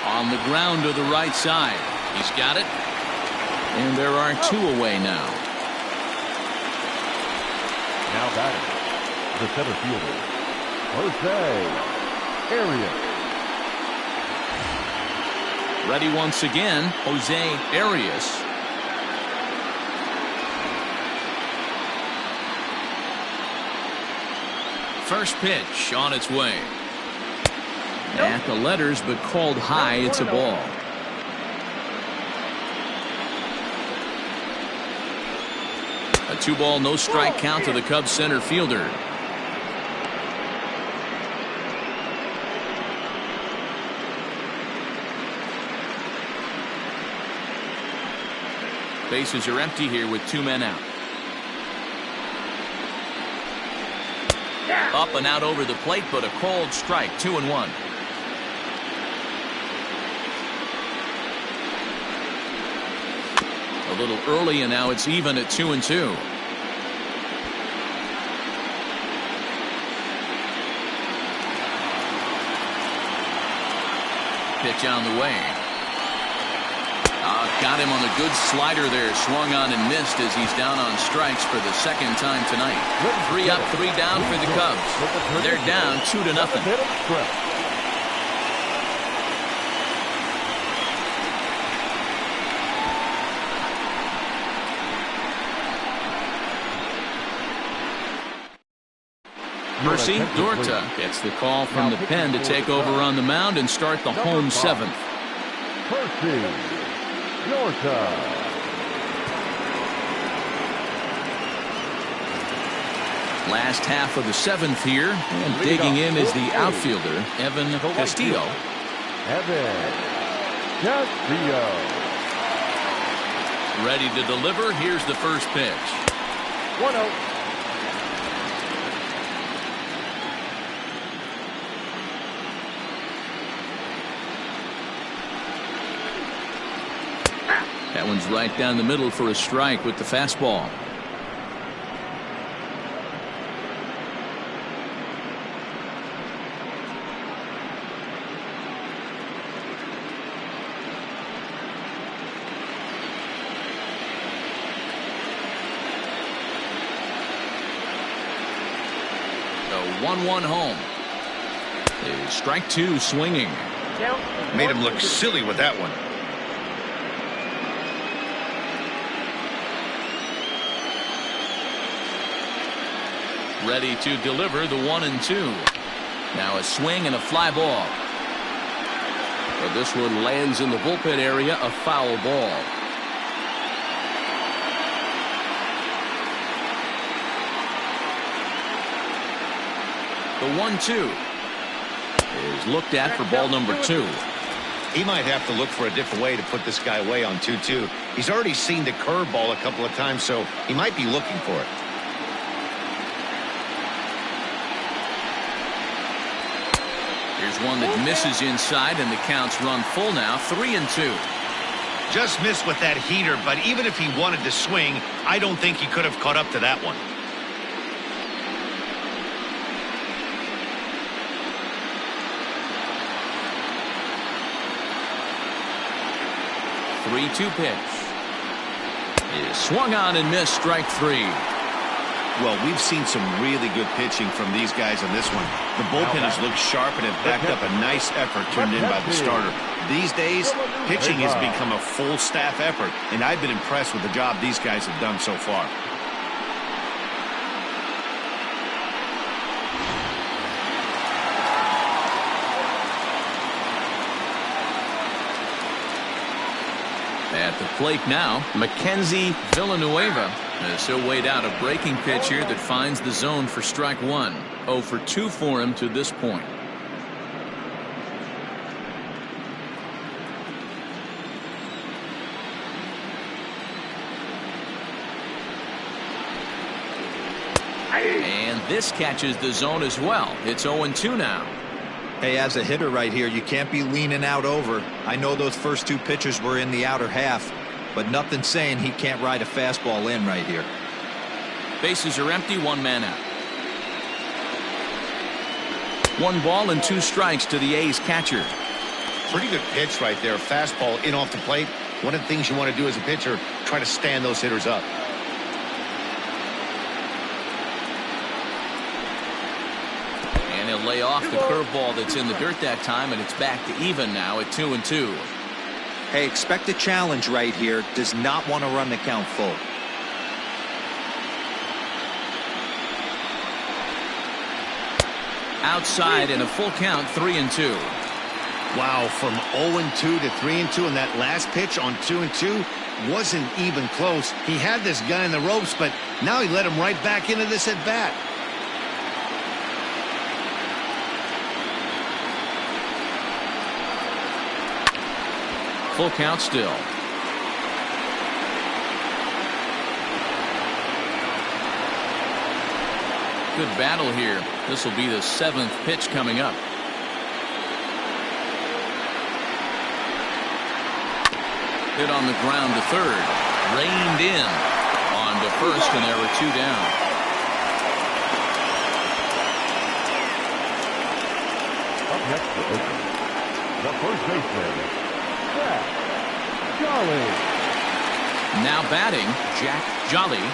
On the ground to the right side. He's got it. And there are 2 away now. Now batting, the center fielder, Jose Arias. Ready once again, Jose Arias. First pitch on its way. At the letters, but called high. It's a ball. A 2-ball, no strike count to the Cubs center fielder. Bases are empty here with 2 men out. Up and out over the plate, but a called strike. 2-1. A little early, and now it's even at 2-2. Pitch on the way. Got him on a good slider there. Swung on and missed as he's down on strikes for the second time tonight. 3 up, 3 down for the Cubs. They're down 2-0. Percy Dorta gets the call from the pen to take over on the mound and start the home 7th. Percy Dorta. Last half of the 7th here, and digging in is the outfielder, Evan Castillo. Evan Castillo. Ready to deliver. Here's the first pitch. 1-0. That one's right down the middle for a strike with the fastball. The 1-1 home. Is strike 2 swinging. Made him look silly with that one. Ready to deliver the 1-2. Now a swing and a fly ball. But this one lands in the bullpen area, a foul ball. The 1-2 is looked at for ball number 2. He might have to look for a different way to put this guy away on 2-2. He's already seen the curveball a couple of times, so he might be looking for it. Here's one that misses inside, and the count's run full now. 3-2. Just missed with that heater, but even if he wanted to swing, I don't think he could have caught up to that one. The 3-2 pitch is swung on and missed. Strike 3. Well, we've seen some really good pitching from these guys on this one. The bullpen has looked sharp and have backed up a nice effort turned in by the starter. These days, pitching has become a full staff effort, and I've been impressed with the job these guys have done so far. At the plate now, Mackenzie Villanueva, as he'll wait out a breaking pitch here that finds the zone for strike 1. 0 for 2 for him to this point. And this catches the zone as well. It's 0-2 now. Hey, as a hitter right here, you can't be leaning out over. I know those first 2 pitches were in the outer half, but nothing saying he can't ride a fastball in right here. Bases are empty, 1 man out. 1 ball and 2 strikes to the A's catcher. Pretty good pitch right there. Fastball in off the plate. One of the things you want to do as a pitcher, try to stand those hitters up. And he'll lay off the curveball that's in the dirt that time, and it's back to even now at 2-2. Hey, expect a challenge right here. Does not want to run the count full. Outside in a full count, 3-2. Wow, from 0-2 to 3-2, and that last pitch on 2-2 wasn't even close. He had this guy in the ropes, but now he let him right back into this at bat. Full count still. Good battle here. This will be the 7th pitch coming up. Hit on the ground to third. Reined in on to first, and there were 2 down. Up next for Oakland, the first baseman, Jack Jolly. Now batting, Jack Jolly.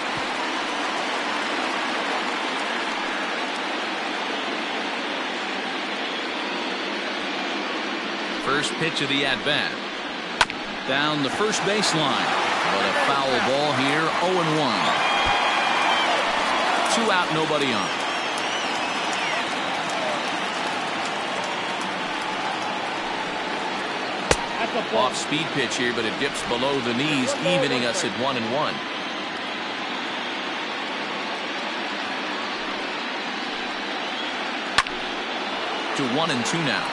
First pitch of the at-bat. Down the first base line. But a foul ball here, 0-1. 2 out, nobody on. Off-speed pitch here, but it dips below the knees, evening us at 1-1. To 1-2 now.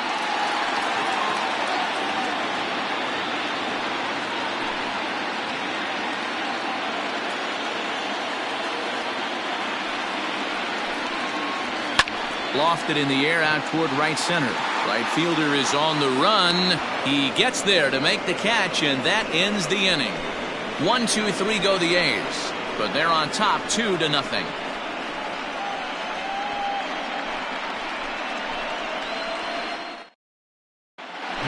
Lofted in the air out toward right center. Right fielder is on the run. He gets there to make the catch, and that ends the inning. 1, 2, 3 go the A's, but they're on top 2-0.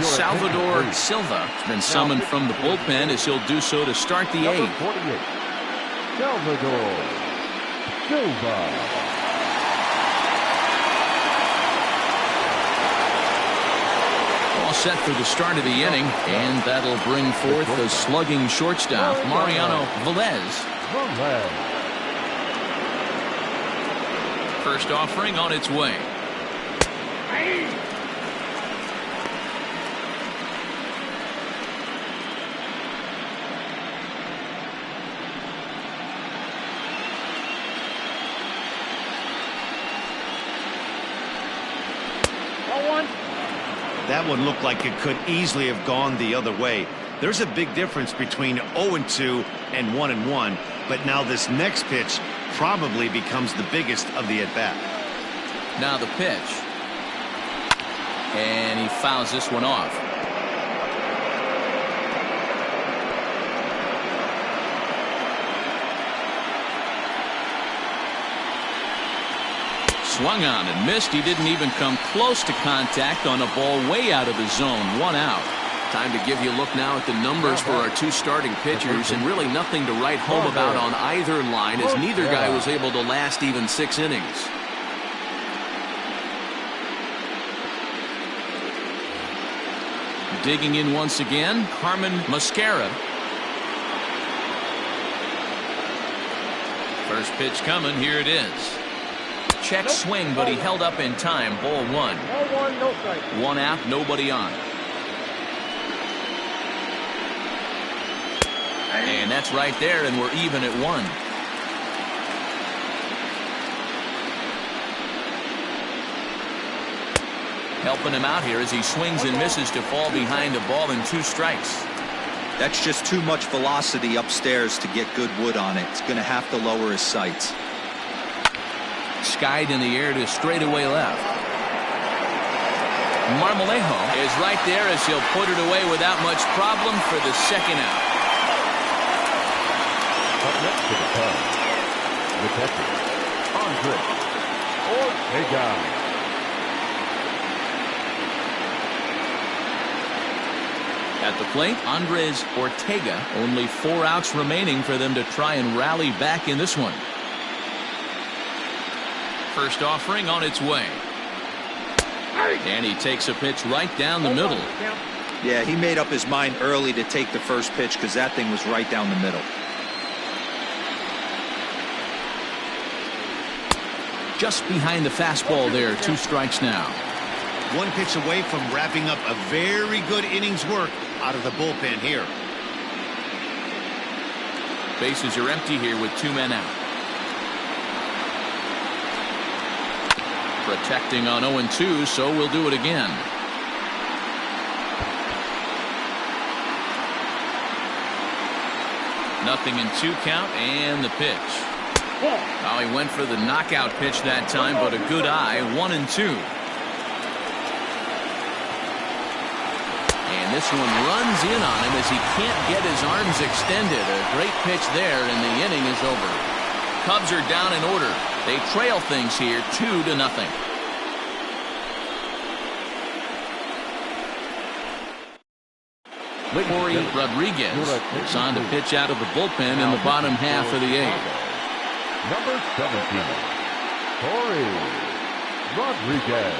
Salvador Silva has been summoned from the bullpen as he'll do so to start the 8th. 48, Salvador Silva. Set for the start of the inning, and that'll bring forth the slugging shortstop, Mariano Velez. First offering on its way. That one looked like it could easily have gone the other way. There's a big difference between 0-2 and 1-1, but now this next pitch probably becomes the biggest of the at-bat. Now the pitch. And he fouls this one off. Swung on and missed. He didn't even come close to contact on a ball way out of the zone. 1 out. Time to give you a look now at the numbers for our 2 starting pitchers, and really nothing to write home about on either line, as neither guy was able to last even 6 innings. Digging in once again, Carmen Mascara. First pitch coming. Here it is. Check swing, but he held up in time. Ball 1. 1, no strike. 1 out, nobody on. And that's right there, and we're even at 1. Helping him out here as he swings and misses to fall behind a ball and 2 strikes. That's just too much velocity upstairs to get good wood on it. It's going to have to lower his sights. Skied in the air to straightaway left. Marmolejo is right there as he'll put it away without much problem for the 2nd out. Up next to the Cubs, the catcher, Andres Ortega. At the plate, Andres Ortega. Only 4 outs remaining for them to try and rally back in this one. First offering on its way. And he takes a pitch right down the middle. Yeah, he made up his mind early to take the first pitch because that thing was right down the middle. just behind the fastball there. 2 strikes now. One pitch away from wrapping up a very good innings work out of the bullpen here. Bases are empty here with 2 men out. Protecting on 0-2, so we'll do it again. Nothing in 2 count, and the pitch. Oh, he went for the knockout pitch that time, but a good eye. 1-2. And this one runs in on him as he can't get his arms extended. A great pitch there, and the inning is over. Cubs are down in order. They trail things here 2-0. Corey Rodriguez is on to pitch out of the bullpen in the bottom half of the 8th. Number 17, Corey Rodriguez.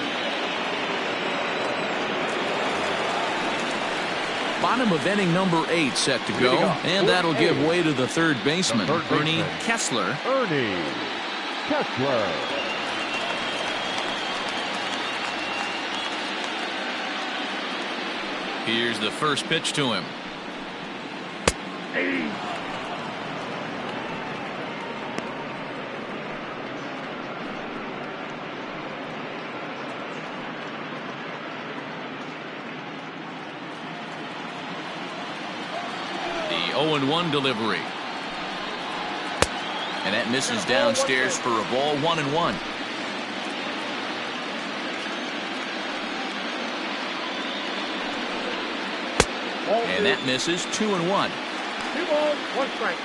Bottom of inning number 8 set to go, and that'll give way to the third baseman, Ernie Kessler. Ernie Kessler. Here's the first pitch to him. The 0-1 delivery. And that misses downstairs for a ball. 1-1. And that misses. 2-1. 2 balls, 1 strike.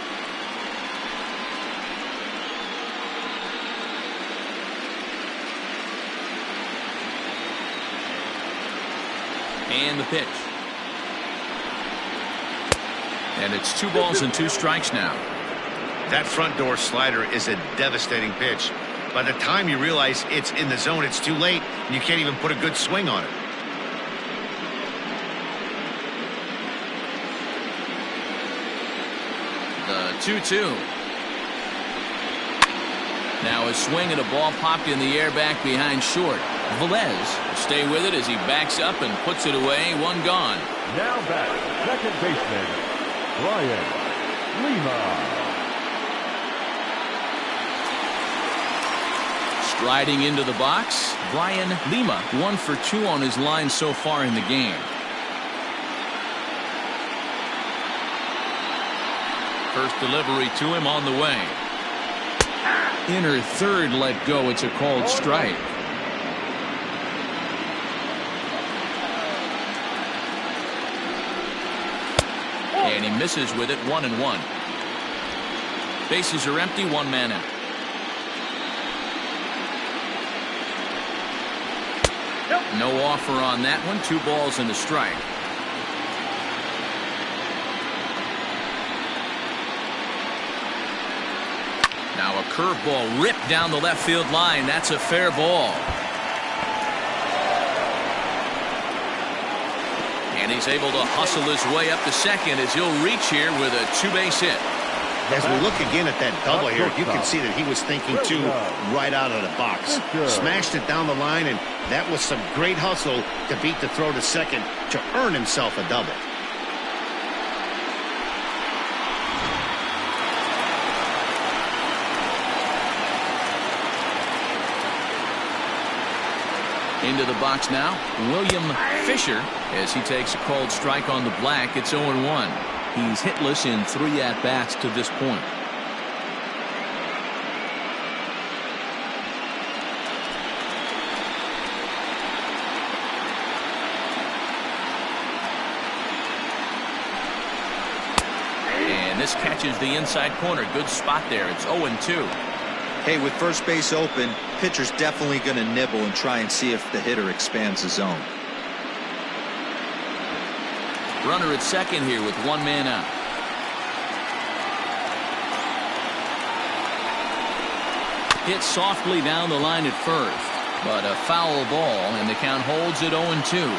And the pitch. And it's 2 balls and 2 strikes now. That front door slider is a devastating pitch. By the time you realize it's in the zone, it's too late, and you can't even put a good swing on it. The 2-2. Now a swing and a ball popped in the air back behind short. Velez will stay with it as he backs up and puts it away. 1 gone. Now back, second baseman, Brian Lima. Striding into the box, Brian Lima, 1 for 2 on his line so far in the game. First delivery to him on the way. Inner third let go. It's a called strike. And he misses with it. 1-1. Bases are empty. 1 man out. No offer on that one. 2 balls and a strike. Now a curveball ripped down the left field line. That's a fair ball. And he's able to hustle his way up to second as he'll reach here with a 2-base hit. As we look again at that double here, you can see that he was thinking too right out of the box. Smashed it down the line, and that was some great hustle to beat the throw to second to earn himself a double. Into the box now, William Fisher, as he takes a called strike on the black. It's 0-1. He's hitless in 3 at-bats to this point. And this catches the inside corner. Good spot there. It's 0-2. Hey, with first base open, pitcher's definitely going to nibble and try and see if the hitter expands the zone. Runner at second here with 1 man out. Hit softly down the line at first, but a foul ball, and the count holds at 0-2.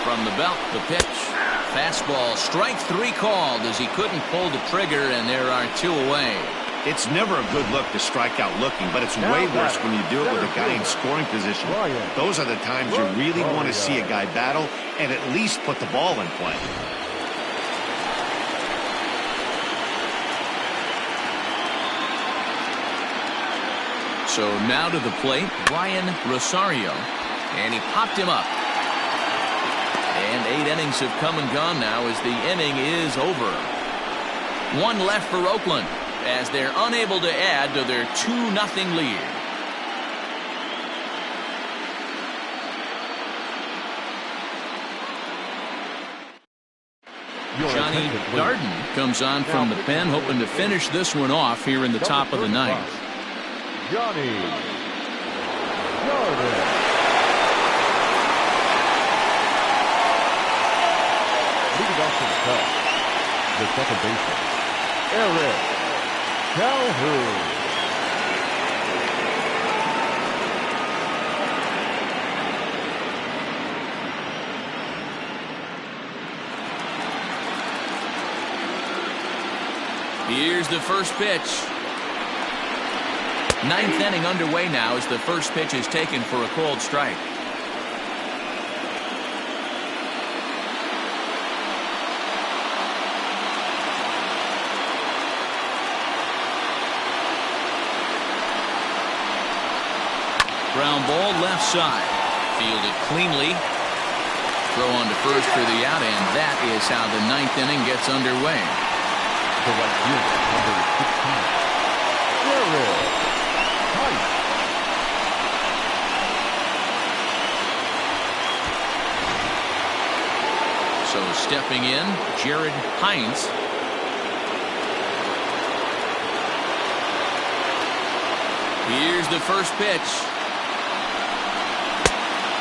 From the belt, the pitch. Fastball, strike 3 called as he couldn't pull the trigger, and there are 2 away. It's never a good look to strike out looking, but it's way worse when you do it with a guy in scoring position. Those are the times you really want to see a guy battle and at least put the ball in play. So now to the plate, Brian Rosario, and he popped him up. And 8 innings have come and gone now as the inning is over. 1 left for Oakland as they're unable to add to their 2-0 lead. Johnny Darden comes on from the pen, hoping to finish this one off here in the top of the 9th. Johnny Darden. Leading off to the top, the second baseman, Eric Calhoun. Here's the first pitch. 9th inning underway now as the first pitch is taken for a called strike. Ground ball left side. Fielded cleanly. Throw on to first for the out, and that is how the 9th inning gets underway. The right fielder, number 15, Jared Hines. So stepping in, Jared Hines. Here's the first pitch.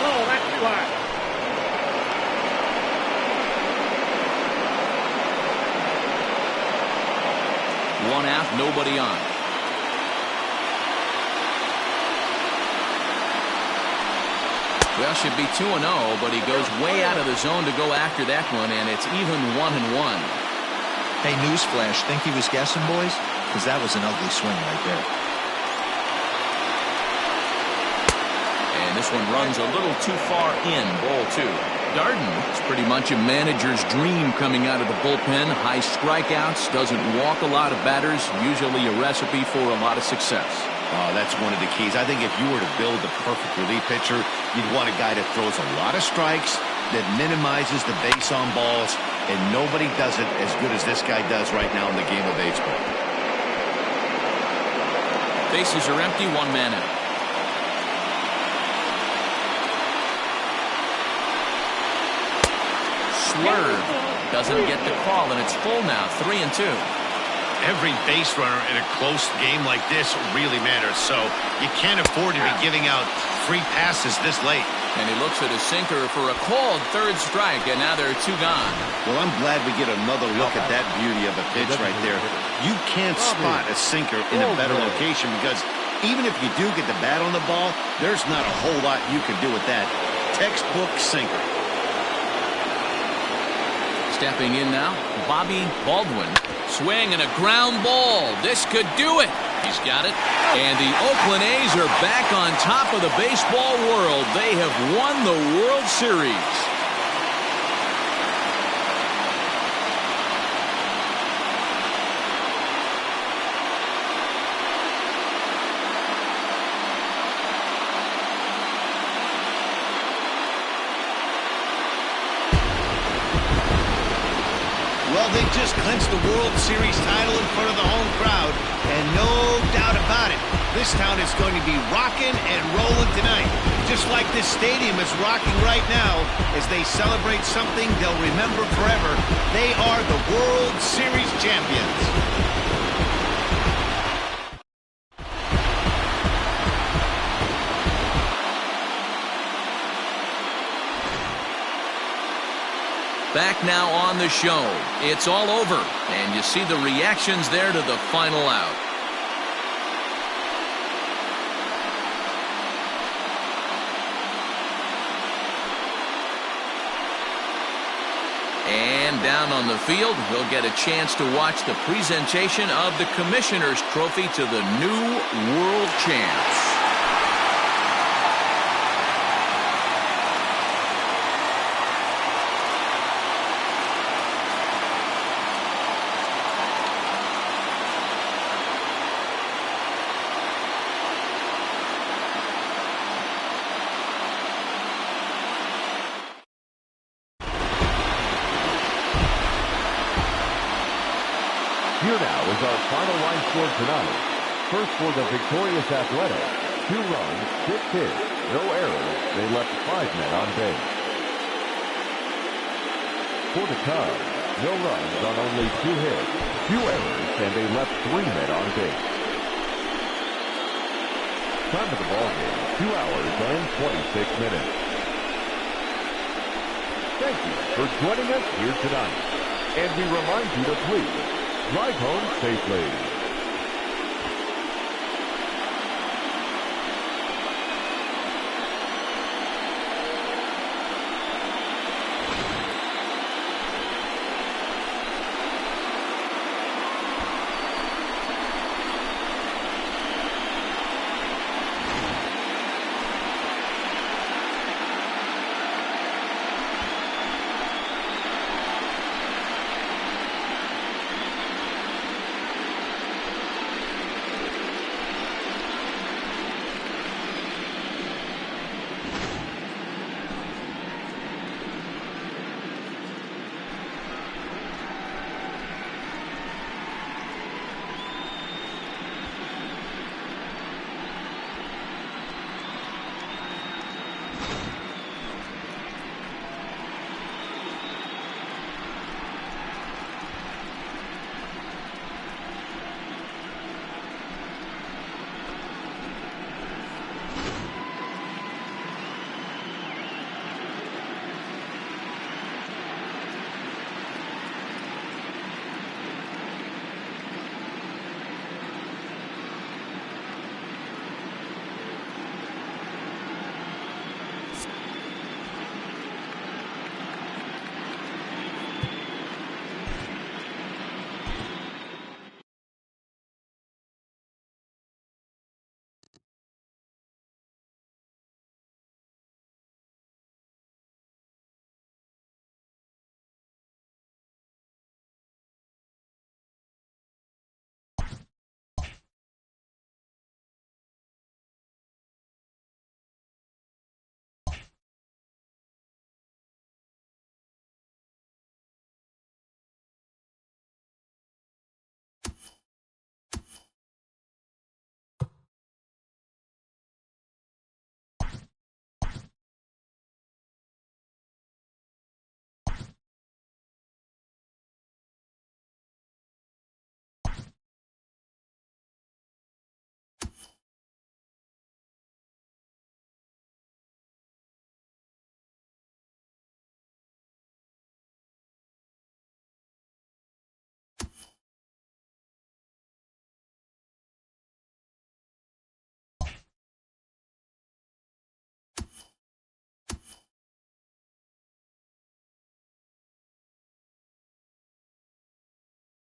Oh, that's too high. 1 out, nobody on. Well, should be 2-0, but he goes way out of the zone to go after that one, and it's even 1-1. Hey, newsflash, think he was guessing, boys? Because that was an ugly swing right there. And this one runs a little too far in, ball 2. Darden is pretty much a manager's dream coming out of the bullpen. High strikeouts, doesn't walk a lot of batters, usually a recipe for a lot of success. Oh, that's one of the keys. I think if you were to build the perfect relief pitcher, you'd want a guy that throws a lot of strikes, that minimizes the base on balls, and nobody does it as good as this guy does right now in the game of baseball. Bases are empty, 1 man out. Swerve doesn't get the call, and it's full now, 3-2. Every base runner in a close game like this really matters, so you can't afford to be giving out free passes this late. And he looks at his sinker for a called 3rd strike, and now there are 2 gone. Well, I'm glad we get another look at that beauty of a pitch right there. You can't spot a sinker in a better location because even if you do get the bat on the ball, there's not a whole lot you can do with that. Textbook sinker. Stepping in now, Bobby Baldwin. Swing and a ground ball. This could do it. He's got it. And the Oakland A's are back on top of the baseball world. They have won the World Series. Well, they just clinched the World Series title in front of the home crowd, and no doubt about it, this town is going to be rocking and rolling tonight, just like this stadium is rocking right now as they celebrate something they'll remember forever. They are the World Series champions. Back now on the show. It's all over, and you see the reactions there to the final out. And And down on the field, we'll get a chance to watch the presentation of the Commissioner's Trophy to the new world champs. Here now is our final line score tonight. First for the victorious Athletics, 2 runs, 6 hits, no errors. They left 5 men on base. For the Cubs, no runs on only 2 hits, 2 errors, and they left 3 men on base. Time of the ballgame, 2 hours and 26 minutes. Thank you for joining us here tonight. And we remind you to please drive home safely.